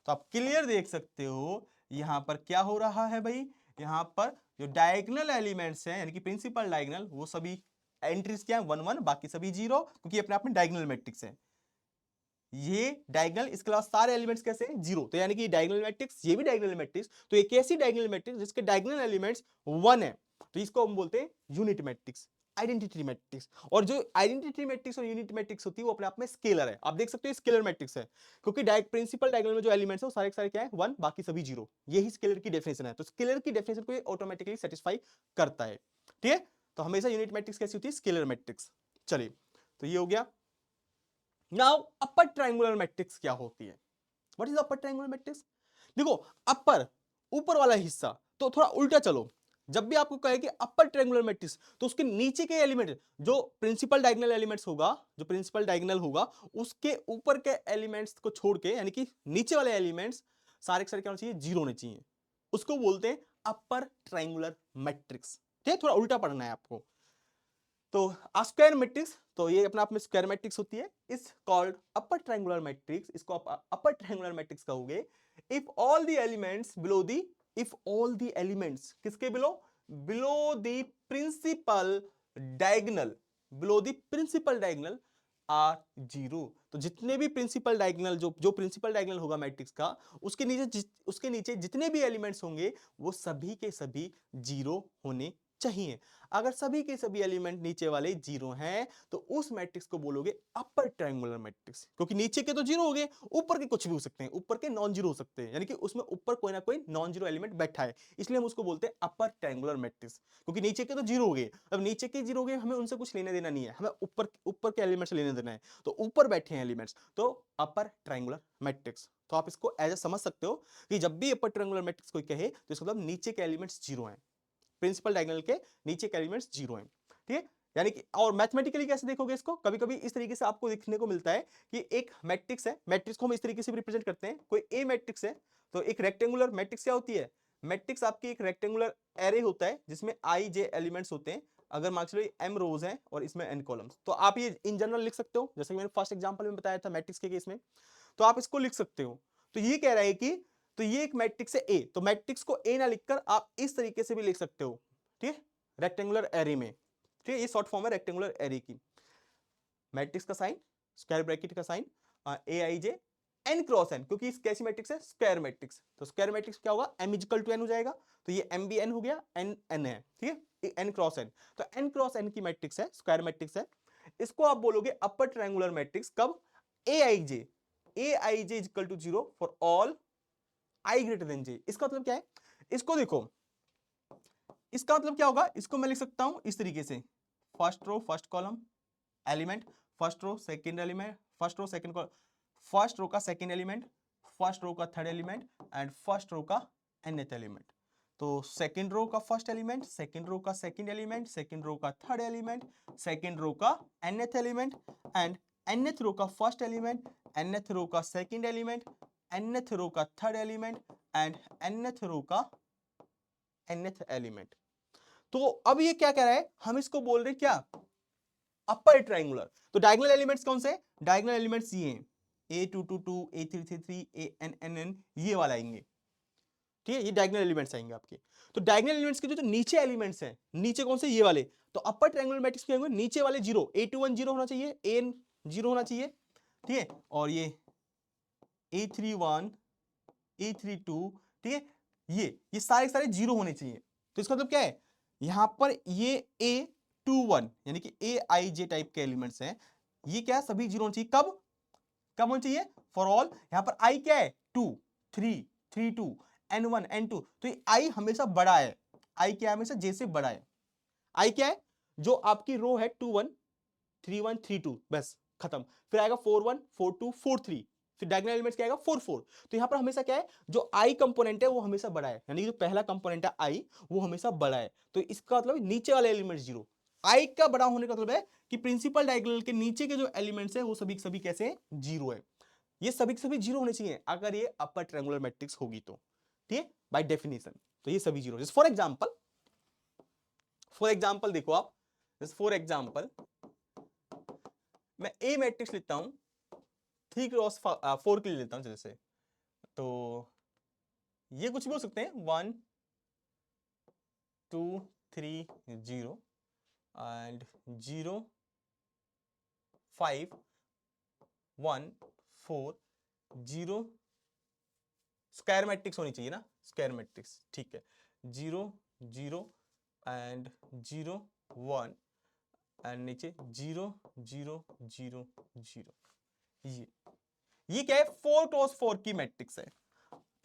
तो आप क्लियर देख सकते हो यहां पर क्या हो रहा है भाई, यहां पर जो डायगोनल एलिमेंट्स हैं यानी कि प्रिंसिपल डायगोनल, वो सभी एंट्रीज क्या है 1 1, बाकी सभी जीरो, क्योंकि अपने आप में डायगोनल मैट्रिक्स है। ये डायगोनल, इसके अलावा सारे एलिमेंट्स कैसे हैं, जीरो। तो यानी कि डायगोनल मैट्रिक्स, ये भी डायगोनल मैट्रिक्स, तो एक ऐसी डायगोनल मैट्रिक्स जिसके डायगोनल एलिमेंट्स 1 है, तो इसको हम बोलते हैं यूनिट मैट्रिक्स, आइडेंटिटी मैट्रिक्स। और जो आइडेंटिटी मैट्रिक्स और यूनिट मैट्रिक्स होती है वो अपने आप में स्केलर है, आप देख सकते हो स्केलर मैट्रिक्स है, क्योंकि प्रिंसिपल डायगोनल में जो एलिमेंट्स है वो सारे के सारे क्या है 1, बाकी सभी जीरो, यही स्केलर की डेफिनेशन है। तो स्केलर की डेफिनेशन को ये ऑटोमेटिकली सेटिस्फाई करता है, ठीक है। तो हमेशा यूनिट मैट्रिक्स कैसी होती है, स्केलर मैट्रिक्स। चलिए, तो ये हो गया। नाउ अपर ट्रायंगुलर मैट्रिक्स क्या होती है, what is upper triangular matrix. देखो अपर, ऊपर वाला हिस्सा, तो थोड़ा उल्टा चलो, जब भी आपको कहे कि अपर ट्रायंगुलर मैट्रिक्स, तो उसके नीचे के एलिमेंट जो प्रिंसिपल डायगोनल एलिमेंट्स होगा, जो प्रिंसिपल डायगोनल होगा उसके ऊपर के एलिमेंट्स को छोड़ के, यानी कि नीचे वाले एलिमेंट्स सारे के सारे क्या होने चाहिए, जीरो होने चाहिए, उसको बोलते हैं अपर ट्रायंगुलर मैट्रिक्स। ठीक है, थोड़ा उल्टा पढ़ना है आपको। तो स्क्वायर मैट्रिक्स, तो ये अपने आप में स्क्वायर मैट्रिक्स होती है, is called upper triangular matrix, इसको आप अपर ट्रायंगुलर मैट्रिक्स कहोगे if all the elements below the, if all the elements किसके below, below the principal diagonal, below the principal diagonal are zero. तो जितने भी principal diagonal, जो principal diagonal होगा matrix का, उसके नीचे जितने भी एलिमेंट्स होंगे वो सभी के सभी जीरो होने चाहिए। अगर सभी के सभी एलिमेंट नीचे वाले जीरो हैं तो उस मैट्रिक्स को बोलोगे अपर ट्रायंगुलर मैट्रिक्स, क्योंकि नीचे के तो जीरो हो गए, ऊपर के कुछ भी हो सकते हैं, ऊपर के नॉन जीरो हो सकते हैं, यानी कि उसमें ऊपर कोई ना कोई नॉन जीरो एलिमेंट बैठा है, इसलिए हम उसको बोलते हैं अपर ट्रायंगुलर मैट्रिक्स। क्योंकि नीचे के तो जीरो हो गए, अब नीचे के जीरो हो गए, हमें उनसे कुछ लेना देना नहीं है, हमें ऊपर ऊपर के एलिमेंट से लेना देना है, तो ऊपर बैठे हैं एलिमेंट्स, तो अपर ट्रायंगुलर मैट्रिक्स। तो आप इसको एज समझ सकते हो कि जब भी अपर ट्रायंगुलर मैट्रिक्स कोई कहे तो इसका मतलब नीचे के एलिमेंट्स जीरो हैं, प्रिंसिपल डायगोनल के नीचे के एलिमेंट्स जीरो हैं, ठीक है। यानी कि और मैथमेटिकली कैसे देखोगे इसको, कभी कभी इस तरीके से आपको देखने को मिलता है कि एक मैट्रिक्स है, मैट्रिक्स को हम इस तरीके से रिप्रेजेंट करते हैं, कोई ए मैट्रिक्स है, तो एक रेक्टेंगुलर मैट्रिक्स क्या होती है, मैट्रिक्स आपकी एक रेक्टेंगुलर एरे होता है जिसमें आई जे एलिमेंट्स होते हैं, अगर मान लो एम रोज हैं और इसमें एन कॉलम्स, तो आप ये इन जनरल लिख सकते हो, जैसे कि मैंने फर्स्ट एग्जांपल में बताया था मैट्रिक्स के केस में, तो आप इसको लिख सकते हो। तो ये कह रहा है कि तो ये एक मैट्रिक्स है ए, तो मैट्रिक्स को ए ना लिखकर आप इस तरीके से भी लिख सकते हो, ठीक है, रेक्टेंगुलर एरे में, ठीक है, ये शॉर्ट फॉर्म है रेक्टेंगुलर एरे की। मैट्रिक्स का साइन, स्क्वायर ब्रैकेट का sign, A I J N cross N, क्योंकि इस कैसी मैट्रिक्स है, स्क्वायर मैट्रिक्स, तो स्क्वायर मैट्रिक्स क्या होगा, एम इजिकल टू एन हो जाएगा, तो ये एम बी एन हो गया, एन एन है, ठीक है, एन क्रॉस एन, तो एन क्रॉस एन की मैट्रिक्स है, स्क्वायर मैट्रिक्स है, इसको आप बोलोगे अपर ट्रायंगुलर मैट्रिक्स कब, A I J is equal to zero for all I greater than J. इसका मतलब क्या है, इसको देखो, इसका मतलब क्या होगा, इसको मैं लिख सकता हूं इस तरीके से, first row first column element, first row second element, first row second column, first row का सेकंड एलिमेंट, फर्स्ट रो का third element and first row का nth एलिमेंट। तो सेकंड रो का फर्स्ट एलिमेंट, सेकंड रो का second element, second row का third element, second row का nth element and nth रो का first element, nth रो का second element, nth रो का third element and nth रो का nth एलिमेंट। तो अब ये क्या कह रहा है, हम इसको बोल रहे हैं क्या, अपर ट्रायंगुलर। तो डायगोनल एलिमेंट्स कौन से, डायगोनल एलिमेंट्स ये हैं, A222 A333 ANNN, ये वाला आएंगे, ठीक है, ये डायगोनल एलिमेंट्स आएंगे आपके। तो डायगोनल एलिमेंट्स के जो नीचे एलिमेंट्स हैं, नीचे कौन से, ये वाले, तो अपर ट्रायंगुलर मैट्रिक्स के होंगे नीचे वाले जीरो, A21 जीरो होना चाहिए, AN जीरो होना चाहिए, ठीक है, और ये A31 A32, ठीक है, ये सारे जीरो होने चाहिए। तो इसका मतलब क्या है, यहां पर ये A 2 1 यानी कि ए आई जे टाइप के एलिमेंट्स हैं, ये क्या सभी जीरो होना चाहिए। कब कब होना चाहिए? For all. यहां पर आई क्या है? 2 3 3 2 n1 n2, तो ये आई हमेशा बड़ा है। आई क्या है? हमेशा जे से बड़ा है। आई क्या है? जो आपकी रो है 2 1 3 1 3 2, बस खत्म। फिर आएगा 4 1 4 2 4 3, फिर डायगोनल एलिमेंट्स क्या आएगा? 4 4। तो यहां पर हमेशा क्या है? जो आई कंपोनेंट है वो हमेशा बड़ा है, यानी कि जो पहला कंपोनेंट है आई वो हमेशा बड़ा है। तो इसका मतलब नीचे वाले एलिमेंट जीरो। आई का बड़ा होने का मतलब है कि प्रिंसिपल डायगोनल के नीचे के जो एलिमेंट्स है वो सभी के सभी कैसे हैं? जीरो है। ये सभी के सभी जीरो होने चाहिए अगर ये अपर ट्रायंगुलर मैट्रिक्स होगी तो, ठीक है, बाय डेफिनेशन। तो ये सभी जीरो। जैसे फॉर एग्जांपल देखो आप, जैसे फॉर एग्जांपल मैं ए मैट्रिक्स लिखता हूं 3 क्रॉस 4 के लिए लेता हूं जैसे, तो ये कुछ भी हो सकते हैं 1 2 3 0 एंड 0 5 1 4 0। स्क्वायर मैट्रिक्स होनी चाहिए ना, स्क्वायर मैट्रिक्स, ठीक है। 0 0 एंड 0 1 एंड नीचे 0 0 0 0। ये क्या है? 4 क्रॉस 4 की मैट्रिक्स है।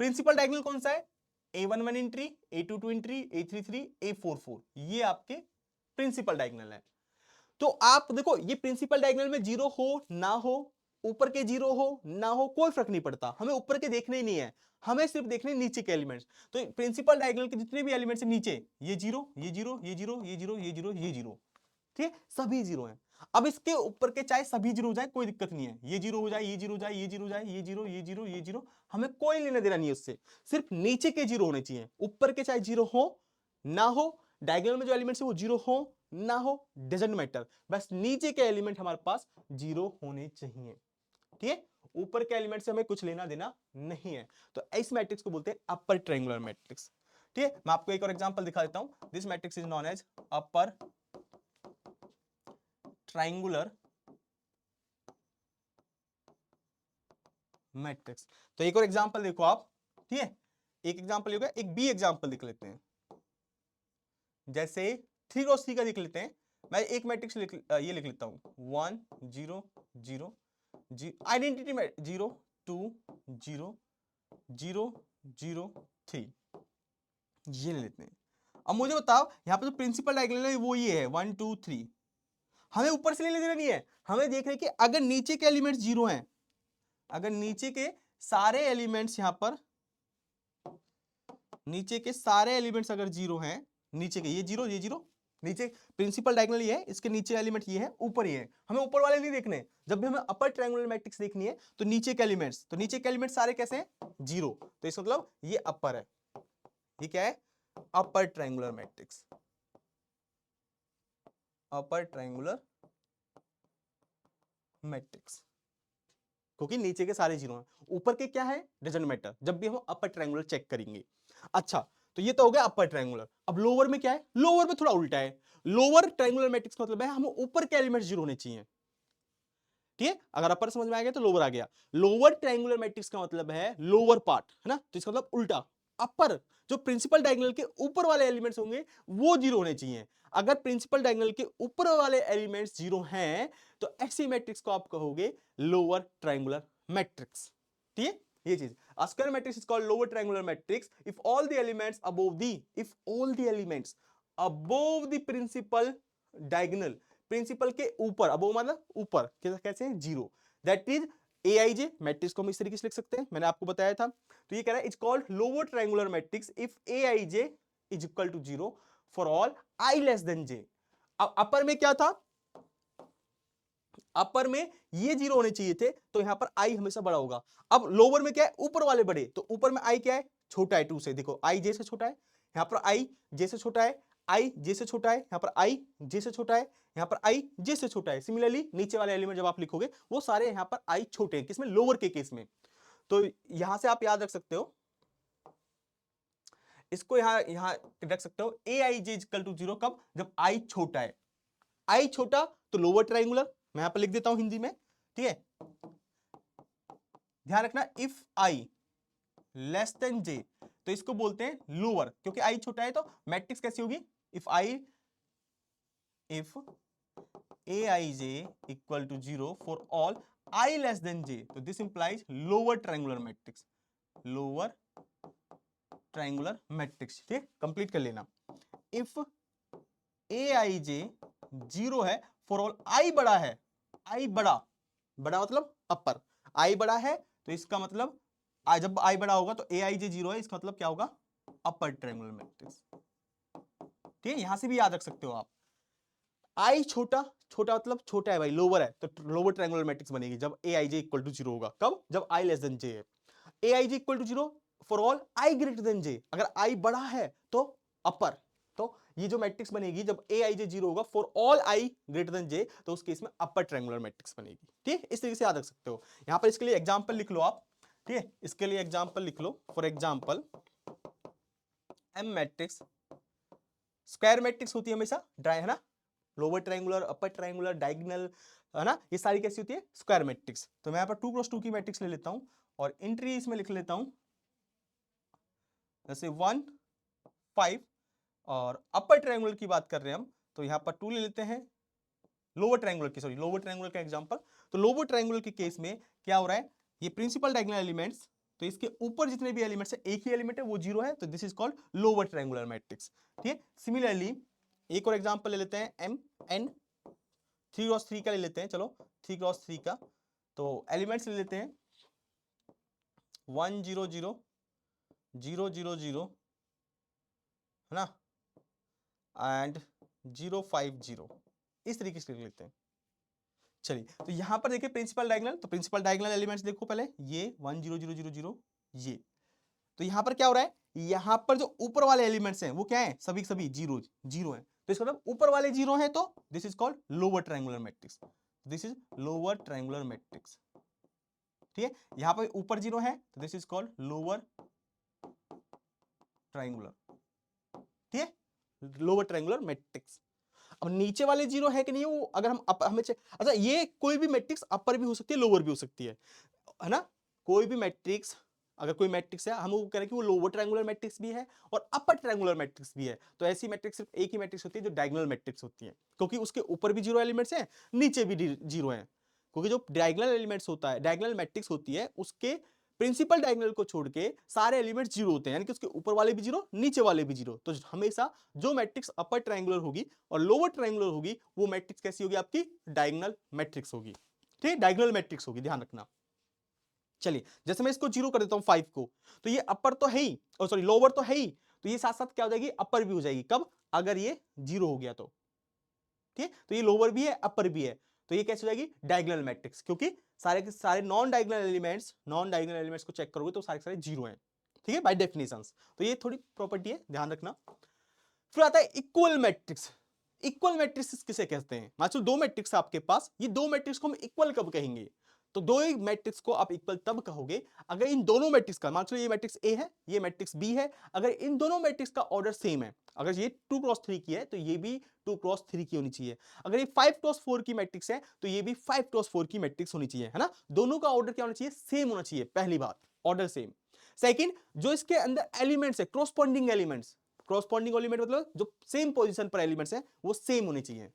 प्रिंसिपल डायगोनल कौन सा है? A11 entry, A22 entry, A33, A44, ये आपके प्रिंसिपल डायगोनल है। तो आप देखो ये प्रिंसिपल डायगोनल में जीरो हो ना हो, ऊपर के जीरो हो ना हो, कोई फर्क नहीं पड़ता, हमें ऊपर के देखने ही नहीं है, हमें सिर्फ देखने नीचे के एलिमेंट्स। तो प्रिंसिपल डायगोनल के जितने भी एलिमेंट्स है नीचे, ये जीरो ये जीरो ये जीरो ये जीरो ये जीरो ये जीरो, ठीक है, सभी जीरो हैं। अब इसके ऊपर के चाहे सभी जीरो हो जाए कोई दिक्कत नहीं है, ये जीरो हो जाए ये जीरो हो जाए ये जीरो हो जाए ये जीरो ये जीरो ये जीरो, हमें कोई लेना देना नहीं है उससे, सिर्फ नीचे के जीरो होने चाहिए। ऊपर के चाहे जीरो हो ना हो, डायगोनल में जो एलिमेंट्स है वो जीरो हो ना हो, डजंट मैटर, बस नीचे के एलिमेंट हमारे पास जीरो होने चाहिए, ठीक है। ऊपर के एलिमेंट से हमें कुछ लेना देना नहीं है। तो इस मैट्रिक्स को बोलते हैं अपर ट्रायंगुलर मैट्रिक्स, ठीक है। मैं आपको एक और एग्जांपल दिखा देता हूं। This matrix is known as upper triangular matrix. तो एक और एग्जांपल देखो आप, ठीक है, एक एग्जांपल हो गया, एक बी एग्जांपल लिख लेते हैं। जैसे 3 क्रॉस 3 का लिख लेते हैं। मैं एक मैट्रिक्स ये लिख लेता हूं 1 0 0 आइडेंटिटी में 0 2 0 0 0 3, ये ले लेते हैं। अब मुझे बताओ यहां पर जो प्रिंसिपल डायगोनल है वो ये है 1 2 3, हमें ऊपर से लेने देना नहीं है, हमें देख रहे हैं कि अगर नीचे के एलिमेंट्स जीरो हैं, अगर नीचे के सारे एलिमेंट्स यहां पर, नीचे के सारे एलिमेंट्स अगर जीरो हैं, नीचे के ये जीरो, नीचे प्रिंसिपल डायगोनल ये है, इसके नीचे एलिमेंट ये है, ऊपर ये है, हमें ऊपर वाले नहीं देखने। जब भी हमें अपर ट्रायंगुलर मैट्रिक्स देखनी है तो नीचे के एलिमेंट्स, तो नीचे के एलिमेंट्स सारे कैसे हैं? जीरो, तो इसका मतलब ये अपर है, ये क्या है? अपर ट्रायंगुलर मैट्रिक्स, अपर ट्रायंगुलर मैट्रिक्स, क्योंकि नीचे के सारे जीरो हैं, ऊपर के क्या है? डजंट मैटर, जब भी हम अपर ट्रायंगुलर चेक करेंगे। अच्छा, तो ये तो हो गया अपर ट्रायंगुलर। अब लोअर में क्या है? लोअर में थोड़ा उल्टा है। लोअर ट्रायंगुलर मैट्रिक्स का मतलब है हमें ऊपर के एलिमेंट्स जीरो होने चाहिए, ठीक है। अगर अपर समझ में आ गया तो लोअर आ गया। लोअर ट्रायंगुलर मैट्रिक्स का मतलब है लोअर पार्ट, है ना, तो इसका मतलब उल्टा। अपर जो प्रिंसिपल डायगोनल के ऊपर वाले एलिमेंट्स होंगे वो जीरो होने चाहिए। अगर प्रिंसिपल डायगोनल के ऊपर वाले एलिमेंट्स जीरो हैं तो ऐसी मैट्रिक्स को आप कहोगे लोअर ट्रायंगुलर मैट्रिक्स, ठीक है। ये चीज, a square matrix is called lower triangular matrix if all the elements above the, if all the elements above the principal diagonal, principal के ऊपर, अबो मतलब ऊपर, कैसे हैं? Zero, that is A I J matrix को हम इस तरीके से लिख सकते हैं, मैंने आपको बताया था। तो ये कह रहा है it's called lower triangular matrix if A I J is equal to zero for all I less than J. अब अपर में क्या था? अपर में ये जीरो होने चाहिए थे, तो यहां पर आई हमेशा बड़ा होगा। अब लोअर में क्या है? ऊपर वाले बड़े, तो ऊपर में आई क्या है? छोटा है, 2 से, देखो आई जे से छोटा है, यहां पर आई जे से छोटा है, आई जे से छोटा है, यहां पर आई जे से छोटा है, यहां पर आई जे से छोटा है। सिमिलरली नीचे वाले एलिमेंट जब आप लिखोगे वो सारे यहां पर आई छोटे हैं, किसमें? लोअर के केस में। तो यहां से आप याद रख सकते हो, इसको यहां यहां रख सकते हो, ए I J equal to zero कब? जब आई छोटा है। आई छोटा तो लोअर ट्रायंगुलर, मैं यहां पर लिख देता हूं हिंदी में, ठीक है। ध्यान रखना, इफ आई लेस देन जे तो इसको बोलते हैं लोअर, क्योंकि आई छोटा है तो मैट्रिक्स कैसी होगी? If I if aij equal to 0 for all I less than j, तो this implies lower triangular matrix, lower triangular matrix. ठीक, कंप्लीट कर लेना। इफ aij 0 है फॉर ऑल i बड़ा है, i बड़ा, बड़ा मतलब अपर, i बड़ा है तो इसका मतलब जब i बड़ा होगा तो aij 0 है, इसका मतलब क्या होगा, अपर ट्रायंगुलर मैट्रिक्स। ठीक है, यहां से भी याद रख सकते हो आप। आई छोटा, छोटा मतलब छोटा है भाई, लोअर है, तो लोअर ट्रायंगुलर मैट्रिक्स बनेगी जब aij इक्वल टू 0 होगा। कब? जब i लेस देन j है। aij equal to 0 for all i greater than j, अगर i बड़ा है तो अपर, तो ये जो मैट्रिक्स बनेगी जब aij 0 होगा for all i greater than j, तो उस केस में अपर ट्रायंगुलर मैट्रिक्स बनेगी। ठीक, इस तरीके से याद रख सकते हो। यहां पर इसके लिए एग्जांपल लिख लो आप। ठीक है, इसके लिए एग्जांपल लिख लो। For example M matrix, square matrix होती है हमेशा, ड्राई है ना, lower triangular, upper triangular, diagonal, है ना, ये सारी कैसी होती है, स्क्वायर मैट्रिक्स। तो मैं यहाँ पर 2x2 की मैट्रिक्स ले लेता हूं और एंट्री इसमें लिख लेता हूं जैसे 1 5, और अपर ट्रायंगुलर की बात कर रहे हैं हम तो यहाँ पर 2 ले लेते हैं। लोअर ट्रायंगुलर की, सॉरी, लोअर ट्रायंगुलर का एग्जांपल, तो लोअर ट्रायंगुलर के केस में क्या हो रहा है, ये प्रिंसिपल डायगोनल एलिमेंट्स, तो इसके ऊपर जितने भी एलिमेंट्स है एक ही एलिमेंट है वो 0 है, तो this is called lower triangular matrix. ठीक है, सिमिलरली एक और एग्जांपल ले लेते हैं, एम एन 3x3 का ले लेते हैं, चलो 3x3 का, तो एलिमेंट्स ले लेते हैं 1 0 0 0 0 0, है ना, एंड 0 5 0, इस तरीके से ले लेते हैं। चलिए, तो यहां पर देखिए प्रिंसिपल डायगोनल, तो प्रिंसिपल डायगोनल एलिमेंट्स देखो पहले, ये 1 0 0 0 0, ये, तो यहां पर क्या हो रहा है, यहां पर जो ऊपर वाले एलिमेंट्स हैं वो क्या है, सभी सभी जीरो जीरो है, तो इसका मतलब ऊपर वाले जीरो है, तो this is called lower triangular matrix, this is lower triangular matrix. ठीक है, यहां पर ऊपर जीरो है तो this is called lower triangular. ठीक है, लोअर ट्रायंगुलर मैट्रिक्स। अब नीचे वाले जीरो है कि नहीं, वो अगर हम हमें अच्छा, ये कोई भी मैट्रिक्स अपर भी हो सकती है, लोअर भी हो सकती है ना, कोई भी मैट्रिक्स, अगर कोई मैट्रिक्स है हम वो कह रहे हैं कि वो लोअर ट्रायंगुलर मैट्रिक्स भी है और अपर ट्रायंगुलर मैट्रिक्स भी है, तो ऐसी मैट्रिक्स सिर्फ एक ही मैट्रिक्स होती है जो डायगोनल मैट्रिक्स होती है, क्योंकि उसके ऊपर भी जीरो एलिमेंट्स हैं, नीचे भी जीरो हैं, क्योंकि जो डायगोनल एलिमेंट्स होता है, डायगोनल मैट्रिक्स होती है, उसके प्रिंसिपल डायगोनल को छोड़ के सारे एलिमेंट्स जीरो होते हैं, यानी कि उसके ऊपर वाले भी जीरो, नीचे वाले भी जीरो, तो हमेशा जो मैट्रिक्स अपर ट्रायंगुलर होगी और लोअर ट्रायंगुलर होगी वो मैट्रिक्स कैसी होगी, आपकी डायगोनल मैट्रिक्स होगी। ठीक है, डायगोनल मैट्रिक्स होगी, ध्यान रखना। चलिए, जैसे मैं इसको जीरो कर देता हूं 5 को, तो ये अपर तो है ही, और सॉरी लोअर तो है ही, तो ये साथ साथ क्या हो जाएगी, अपर भी हो जाएगी। कब? अगर ये जीरो हो गया तो। ठीक है, तो ये लोअर भी है अपर भी है, तो ये कैसे हो जाएगी, डायगोनल मैट्रिक्स, क्योंकि सारे के सारे नॉन डायगोनल एलिमेंट्स को चेक करोगे तो सारे के सारे जीरो हैं। ठीक है, बाय डेफिनेशन, तो ये थोड़ी प्रॉपर्टी है, ध्यान रखना। फिर आता है इक्वल मैट्रिक्स। इक्वल मैट्रिक्स किसे कहते हैं, मान लो दो मैट्रिक्स आपके पास, ये दो मैट्रिक्स को हम इक्वल कब कहेंगे, तो दो ही मैट्रिक्स को आप इक्वल तब कहोगे अगर इन दोनों मैट्रिक्स का, मान लो ये मैट्रिक्स ए है, ये मैट्रिक्स बी है, अगर इन दोनों मैट्रिक्स का ऑर्डर सेम है, अगर ये 2x3 की है तो ये भी 2x3 की होनी चाहिए, अगर ये 5x4 की मैट्रिक्स है तो ये भी 5x4 की मैट्रिक्स होनी चाहिए, है ना, दोनों का ऑर्डर क्या होना चाहिए, सेम होना चाहिए, पहली बात, ऑर्डर सेम। सेकंड, जो इसके अंदर एलिमेंट्स है, क्रॉसपॉन्डिंग एलिमेंट्स, क्रॉसपॉन्डिंग एलिमेंट मतलब जो सेम पोजीशन पर एलिमेंट्स हैं वो सेम होने चाहिए,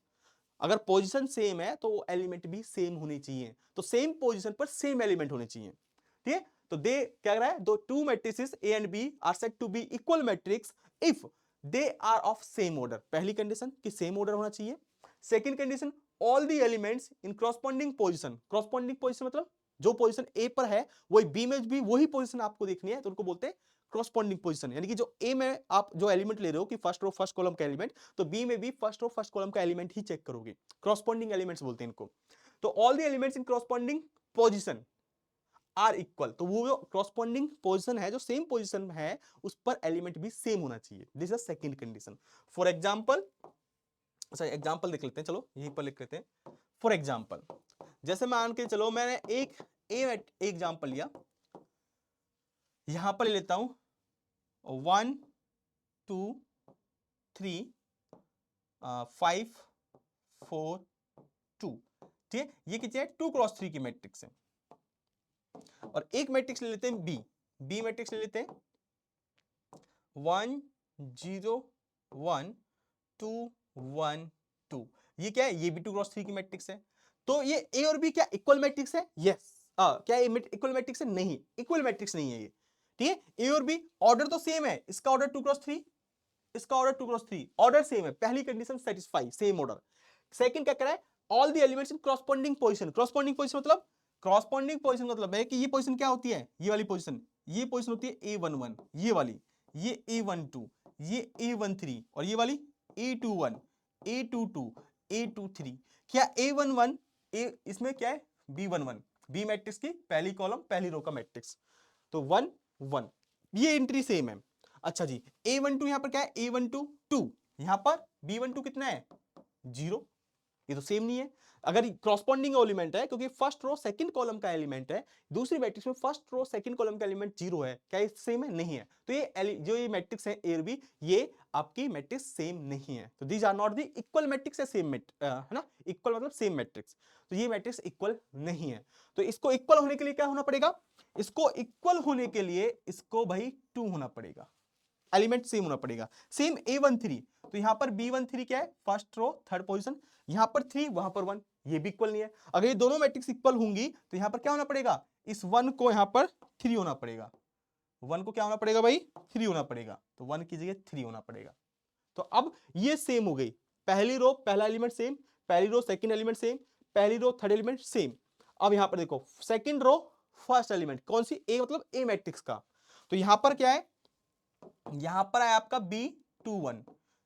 अगर पोजीशन सेम है तो वो एलिमेंट भी सेम होने चाहिए, तो सेम पोजीशन पर सेम एलिमेंट होने चाहिए। ठीक है, तो दे क्या कर रहा है, दो two matrices A and B are said to be equal matrix if they are of same order, पहली कंडीशन कि सेम ऑर्डर होना चाहिए। Second condition, all the elements in corresponding position, corresponding position मतलब जो पोजीशन ए पर है वही बी में भी वही पोजीशन आपको देखनी है, तो उनको बोलते हैं क्रॉसपॉन्डिंग पोजीशन, यानी कि जो ए में आप जो एलिमेंट ले रहे हो कि फर्स्ट रो फर्स्ट कॉलम का एलिमेंट, तो बी में भी फर्स्ट रो फर्स्ट कॉलम का एलिमेंट ही चेक करोगे, क्रॉसपॉन्डिंग एलिमेंट्स बोलते हैं इनको। तो all the elements in corresponding position are equal, तो वो जो क्रॉसपॉन्डिंग पोजीशन है, जो सेम पोजीशन है उस पर एलिमेंट भी सेम होना चाहिए, this is second condition. For example, अच्छा एग्जांपल देख लेते हैं, चलो यहीं पर लिख लेते हैं। फॉर एग्जांपल, जैसे मान के चलो मैंने एक एग्जांपल लिया, यहां पर ले लेता हूं 1 2 3 5 4 2। ठीक है, ये कितनी है, 2x3 की मैट्रिक्स है। और एक मैट्रिक्स ले लेते हैं बी मैट्रिक्स ले लेते हैं 1 0 1 2 1 2, ये क्या है, ये भी 2x3 की मैट्रिक्स है। तो ये ए और बी क्या इक्वल मैट्रिक्स है? यस। क्या इक्वल मैट्रिक्स है? नहीं, इक्वल मैट्रिक्स नहीं है ये। ठीक है, ए और बी ऑर्डर तो सेम है, इसका ऑर्डर 2x3, इसका ऑर्डर 2x3, ऑर्डर सेम है, पहली condition satisfy, same order. Second क्या कह रहा है, all the elements in corresponding position. Corresponding position मतलब, कॉरस्पॉन्डिंग पोजीशन मतलब है कि ये पोजीशन क्या होती है, ये वाली पोजीशन, ये पोजीशन होती है A11, ये वाली, ये A12, ये A13 और ये वाली A21, A22, A23। क्या A11 इसमें क्या है, B11, बी मैट्रिक्स की पहली कॉलम पहली रो का मैट्रिक्स, तो 1 1, ये एंट्री सेम है। अच्छा जी, A12 यहां पर क्या है, A12 2, यहां पर B12 कितना है, 0, ये तो सेम नहीं है। अगर क्रॉसपॉन्डिंग एलिमेंट है, क्योंकि फर्स्ट रो सेकंड कॉलम का एलिमेंट है, दूसरी मैट्रिक्स में फर्स्ट रो सेकंड कॉलम का एलिमेंट 0 है, क्या ये सेम है, नहीं है। तो ये जो ये मैट्रिक्स है ए और बी, ये आपकी मैट्रिक्स सेम नहीं है। तो these are not the equal matrix, है सेम है ना, इक्वल मतलब सेम मैट्रिक्स। तो ये मैट्रिक्स इक्वल नहीं है। तो इसको इक्वल होने के लिए क्या होना पड़ेगा, इसको इक्वल होने के लिए इसको भाई 2 होना पड़ेगा, एलिमेंट सेम होना पड़ेगा। सेम A13, तो यहां पर B13 क्या है, फर्स्ट रो थर्ड पोजीशन, यहां पर 3 वहां पर 1, ये भी इक्वल नहीं है। अगर ये दोनों मैट्रिक्स इक्वल होंगी तो यहां पर क्या होना पड़ेगा, इस 1 को यहां पर 3 होना पड़ेगा, 1 को क्या होना पड़ेगा भाई, 3 होना पड़ेगा, तो 1 की जगह 3 होना पड़ेगा। तो अब ये सेम हो गई, पहली रो पहला एलिमेंट सेम, पहली रो सेकंड एलिमेंट सेम, पहली रो थर्ड एलिमेंट सेम। अब यहां पर देखो सेकंड रो फर्स्ट एलिमेंट कौन सी, ए मतलब ए मैट्रिक्स का, तो यहां पर क्या है, यहां पर है आपका B21,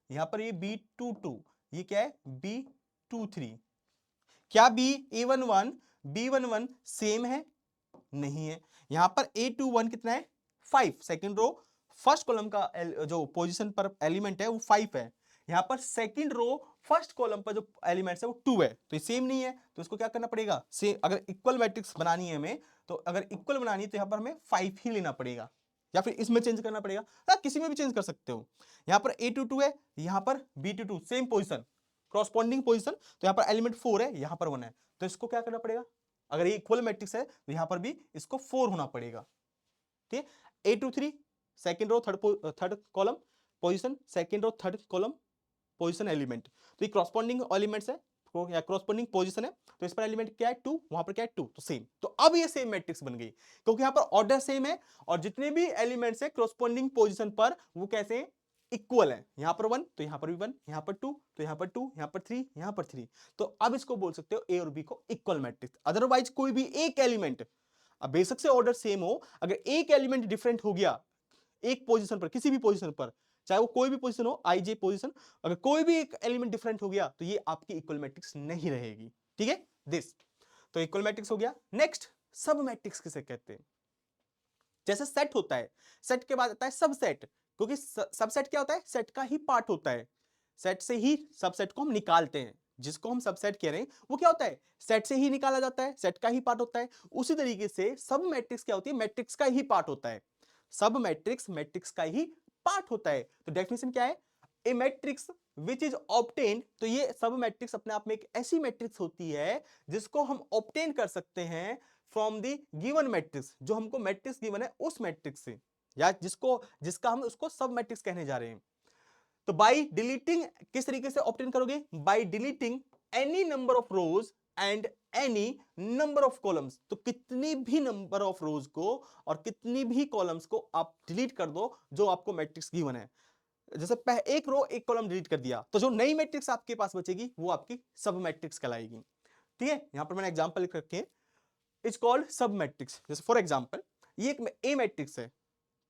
यहां पर ये B22, ये क्या है B23। क्या A11 B11 सेम है, नहीं है। यहां पर A21 कितना है, 5, सेकंड रो फर्स्ट कॉलम का जो पोजीशन पर एलिमेंट है वो 5 है। यहां पर सेकंड रो फर्स्ट कॉलम पर जो एलिमेंट्स है वो 2 है, तो ये सेम नहीं है। तो इसको क्या करना पड़ेगा, सेम, अगर इक्वल मैट्रिक्स बनानी है हमें, तो अगर इक्वल बनानी है तो यहां पर हमें 5 ही लेना पड़ेगा, या फिर इसमें चेंज करना पड़ेगा, किसी में भी चेंज कर सकते हो। यहां पर A22 है, यहां पर B22, same position, corresponding position, तो यहां पर एलिमेंट 4 है, यहां पर 1 है, तो इसको क्या करना पड़ेगा, अगर ये इक्वल मैट्रिक्स है तो यहां पर भी इसको 4 होना पड़ेगा। ठीक है, A23 second row third column position, second row third column position element, तो ये क्रॉसपॉन्डिंग एलिमेंट्स है या क्रॉसपॉन्डिंग पोजीशन है, तो इस पर एलिमेंट क्या है 2, वहां पर क्या है 2, तो सेम। तो अब ये सेम मैट्रिक्स बन गई, क्योंकि यहां पर ऑर्डर सेम है और जितने भी एलिमेंट्स है क्रॉसपॉन्डिंग पोजीशन पर वो कैसे हैं, इक्वल है। यहां पर 1 तो यहां पर भी 1, यहां पर 2 तो यहां पर 2, यहां पर 3, यहां पर 3। तो अब इसको बोल सकते हो ए और बी को इक्वल मैट्रिक्स। अदरवाइज कोई भी एक एलिमेंट, अब बेशक से ऑर्डर सेम हो, अगर एक एलिमेंट डिफरेंट हो गया एक पोजीशन पर, किसी भी पोजीशन पर, चाहे वो कोई भी पोजीशन हो, आई जे पोजीशन, अगर कोई भी एक एलिमेंट डिफरेंट हो गया तो ये आपकी इक्वल मैट्रिक्स नहीं रहेगी। ठीक है, दिस तो इक्वल मैट्रिक्स हो गया। नेक्स्ट सब मैट्रिक्स किसे कहते हैं, जैसे सेट होता है, सेट के बाद आता है सबसेट, क्योंकि सबसेट क्या होता है, सेट का ही पार्ट होता है, सेट से ही सबसेट को हम निकालते हैं, जिसको हम सबसेट कह रहे हैं वो क्या होता है, सेट से ही निकाला जाता है, सेट का ही पार्ट होता है। उसी तरीके से सब मैट्रिक्स क्या होती है, मैट्रिक्स का ही पार्ट होता है, सब मैट्रिक्स मैट्रिक्स का ही पार्ट होता है। तो डेफिनेशन क्या है, a matrix which is obtained, तो ये सब मैट्रिक्स अपने आप में एक ऐसी मैट्रिक्स होती है जिसको हम ऑब्टेन कर सकते हैं फ्रॉम द गिवन मैट्रिक्स, जो हमको मैट्रिक्स गिवन है उस मैट्रिक्स से, या जिसका हम उसको सब मैट्रिक्स कहने जा रहे हैं। तो बाय डिलीटिंग, किस तरीके से ऑब्टेन करोगे, by deleting any number of rows and any number of columns. तो कितनी भी नंबर ऑफ रोज को और कितनी भी कॉलम्स को आप डिलीट कर दो जो आपको मैट्रिक्स गिवन है। जैसे एक रो एक कॉलम डिलीट कर दिया तो जो नई मैट्रिक्स आपके पास बचेगी वो आपकी सब मैट्रिक्स कहलाएगी। ठीक है, यहां पर मैंने एग्जांपल लिख रखे हैं, इज कॉल्ड सब मैट्रिक्स। जैसे फॉर एग्जांपल ये एक ए मैट्रिक्स है,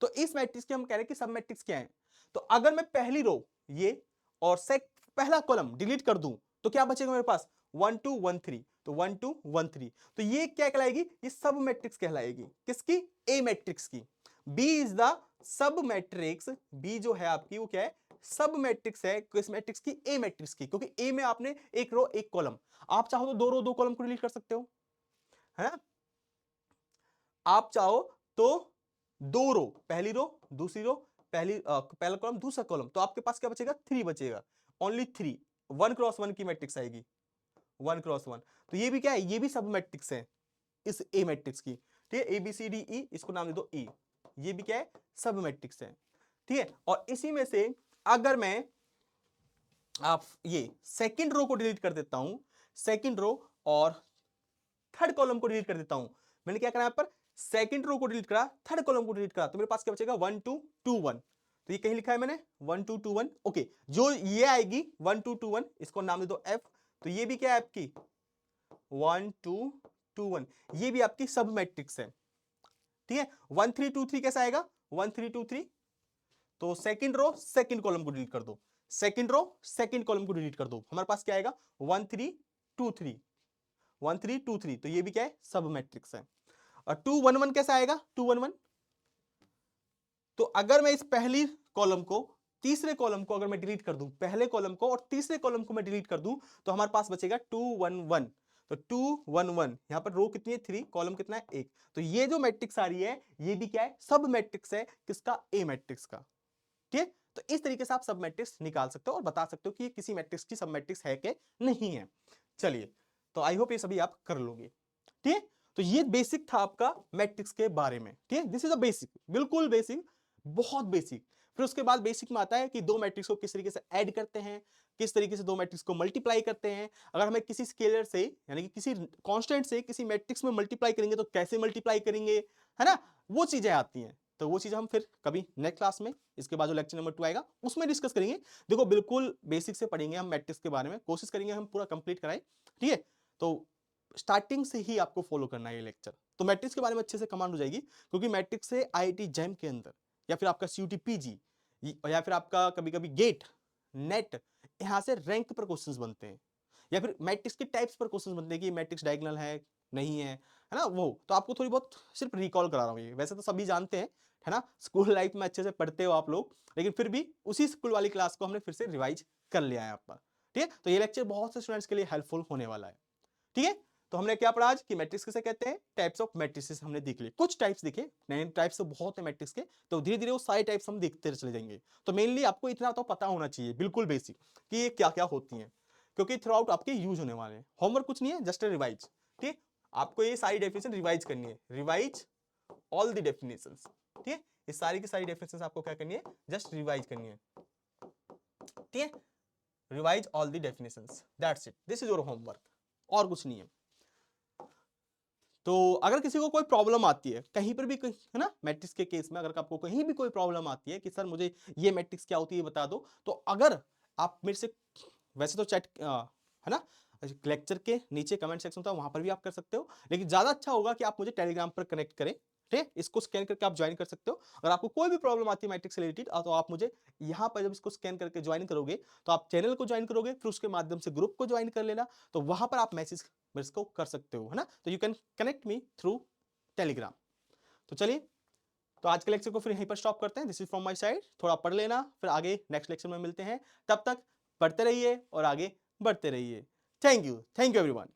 तो इस मैट्रिक्स के हम कह रहे हैं कि सब मैट्रिक्स क्या है। तो अगर मैं पहली रो ये और पहला कॉलम डिलीट कर दूं तो क्या बचेगा मेरे पास, 1 2 1 3, तो 1 2 1 3, तो ये क्या कहलाएगी, ये सब मैट्रिक्स कहलाएगी, किसकी, ए मैट्रिक्स की। B is the sub matrix, B जो है आपकी वो क्या है, सब मैट्रिक्स है, किस मैट्रिक्स की, ए मैट्रिक्स की, क्योंकि ए में आपने एक रो एक कॉलम, आप चाहो तो दो रो दो कॉलम को डिलीट कर सकते हो, है ना, आप चाहो तो दो रो, पहली रो दूसरी रो, पहला कॉलम दूसरा कॉलम, तो आपके पास क्या बचेगा, 3 बचेगा, ओनली 3, 1 क्रॉस 1 की मैट्रिक्स आएगी, 1 क्रॉस 1। तो ये भी क्या है, ये भी सब मैट्रिक्स है इस ए मैट्रिक्स की। ठीक है, ए बी सी डी ई, इसको नाम दे दो ई, ये भी क्या है, सब मैट्रिक्स है। ठीक है, और इसी में से अगर मैं आप ये सेकंड रो को डिलीट कर देता हूं, सेकंड रो और थर्ड कॉलम को डिलीट कर देता हूं। मैंने क्या करा यहां पर, सेकंड रो को डिलीट करा, थर्ड कॉलम को डिलीट करा, तो मेरे पास क्या बचेगा 1 2 2 1। तो ये कहीं लिखा है मैंने 1 2 2 1। ओके, जो ये आएगी 1 2 2 1, इसको नाम दे दो एफ। तो ये भी क्या है आपकी 1 2 2 1, ये भी आपकी सब मैट्रिक्स है। ठीक है, 1 3 2 3 कैसा आएगा 1 3 2 3। तो सेकंड रो सेकंड कॉलम को डिलीट कर दो, सेकंड रो सेकंड कॉलम को डिलीट कर दो, हमारे पास क्या आएगा 1 3 2 3, 1 3 2 3। तो ये भी क्या है सब मैट्रिक्स है। और 2 1 1 कैसा आएगा 2 1 1। तो अगर मैं इस पहली कॉलम को तीसरे कॉलम को अगर मैं डिलीट कर दूं, पहले कॉलम को और तीसरे कॉलम को मैं डिलीट कर दूं, तो हमारे पास बचेगा 2 1 1। तो 2 1 1, यहां पर रो कितनी है 3, कॉलम कितना है 1। तो ये जो मैट्रिक्स आ रही है ये भी क्या है सब मैट्रिक्स है, किसका ए मैट्रिक्स का। ठीक है, तो इस तरीके से आप सब मैट्रिक्स निकाल सकते हो और बता सकते हो कि ये किसी मैट्रिक्स की सब मैट्रिक्स है कि नहीं है। चलिए, तो आई होप ये सभी आप कर लोगे। ठीक है, तो ये बेसिक था आपका मैट्रिक्स के बारे में। ठीक है, दिस इज अ बेसिक, बिल्कुल बेसिक, बहुत बेसिक। फिर उसके बाद बेसिक में आता है कि दो मैट्रिक्स को किस तरीके से ऐड करते हैं, किस तरीके से दो मैट्रिक्स को मल्टीप्लाई करते हैं। अगर हमें किसी स्केलर से यानी कि किसी कांस्टेंट से किसी मैट्रिक्स में मल्टीप्लाई करेंगे तो कैसे मल्टीप्लाई करेंगे, है ना, वो चीजें आती हैं। तो वो चीजें हम फिर कभी नेक्स्ट क्लास में, इसके बाद जो लेक्चर नंबर 2 आएगा उसमें डिस्कस करेंगे। देखो बिल्कुल बेसिक से पढ़ेंगे हम मैट्रिक्स के बारे में, कोशिश करेंगे हम पूरा कंप्लीट कराएं। ठीक है, तो स्टार्टिंग से ही आपको फॉलो करना है ये लेक्चर, तो मैट्रिक्स के बारे में अच्छे से कमांड हो जाएगी। क्योंकि मैट्रिक्स से आईआईटी जैम के अंदर या फिर आपका सीयूटी पीजी या फिर आपका कभी कभी गेट नेट, यहां से रैंक पर क्वेश्चंस बनते हैं, या फिर मैट्रिक्स के टाइप्स पर क्वेश्चंस बनते हैं कि मैट्रिक्स डायगोनल है नहीं है ना। वो तो आपको थोड़ी बहुत सिर्फ रिकॉल करा रहा हूँ, ये वैसे तो सभी जानते हैं, है ना, स्कूल लाइफ में अच्छे से पढ़ते हो आप लोग, लेकिन फिर भी उसी स्कूल वाली क्लास को हमने फिर से रिवाइज कर लिया है आपका। ठीक है, तो ये लेक्चर बहुत से स्टूडेंट्स के लिए हेल्पफुल होने वाला है। ठीक है, तो हमने क्या पढ़ा आज कि मैट्रिक्स किसे कहते हैं, टाइप्स ऑफ मैट्रिसेस हमने देख लिए, कुछ टाइप्स दिखे, नए टाइप्स तो बहुत है मैट्रिक्स के, तो धीरे धीरे वो सारे टाइप्स हम देखते चले जाएंगे। तो मेनली आपको इतना तो पता होना चाहिए बिल्कुल बेसिक कि ये क्या क्या होती हैं, क्योंकि थ्रू आउट आपके यूज होने वाले हैं। होमवर्क कुछ नहीं है, जस्ट रिवाइज। ठीक, आपको ये सारी डेफिनेशन रिवाइज करनी है, रिवाइज ऑल द डेफिनेशंस। ठीक है, ये सारी की सारी डेफिनेशंस आपको क्या करनी है, जस्ट रिवाइज करनी है। ठीक है, revise all the definitions, that's it, this is your homework, और कुछ नहीं है। तो अगर किसी को कोई प्रॉब्लम आती है कहीं पर भी, है ना, मैट्रिक्स के केस में अगर आपको कहीं भी कोई प्रॉब्लम आती है कि सर मुझे ये मैट्रिक्स क्या होती है बता दो, तो अगर आप मेरे से, वैसे तो चैट है ना, लेक्चर के नीचे कमेंट सेक्शन होता है वहां पर भी आप कर सकते हो, लेकिन ज्यादा अच्छा होगा कि आप मुझे टेलीग्राम पर कनेक्ट करें। ठीक है, इसको स्कैन करके आप ज्वाइन कर सकते हो। अगर आपको कोई भी प्रॉब्लम आती है मैट्रिक्स से रिलेटेड, तो आप मुझे यहाँ पर जब इसको स्कैन करके ज्वाइन करोगे तो आप चैनल को ज्वाइन करोगे, फिर उसके माध्यम से ग्रुप को ज्वाइन कर लेना, तो वहां पर आप मैसेज मेरे को कर सकते हो, है ना। तो you can connect me through Telegram. तो चलिए, तो आज के लेक्चर को फिर यहीं पर स्टॉप करते हैं। This is from my side, थोड़ा पढ़ लेना, फिर आगे नेक्स्ट लेक्चर में मिलते हैं। तब तक पढ़ते रहिए और आगे बढ़ते रहिए। Thank you everyone.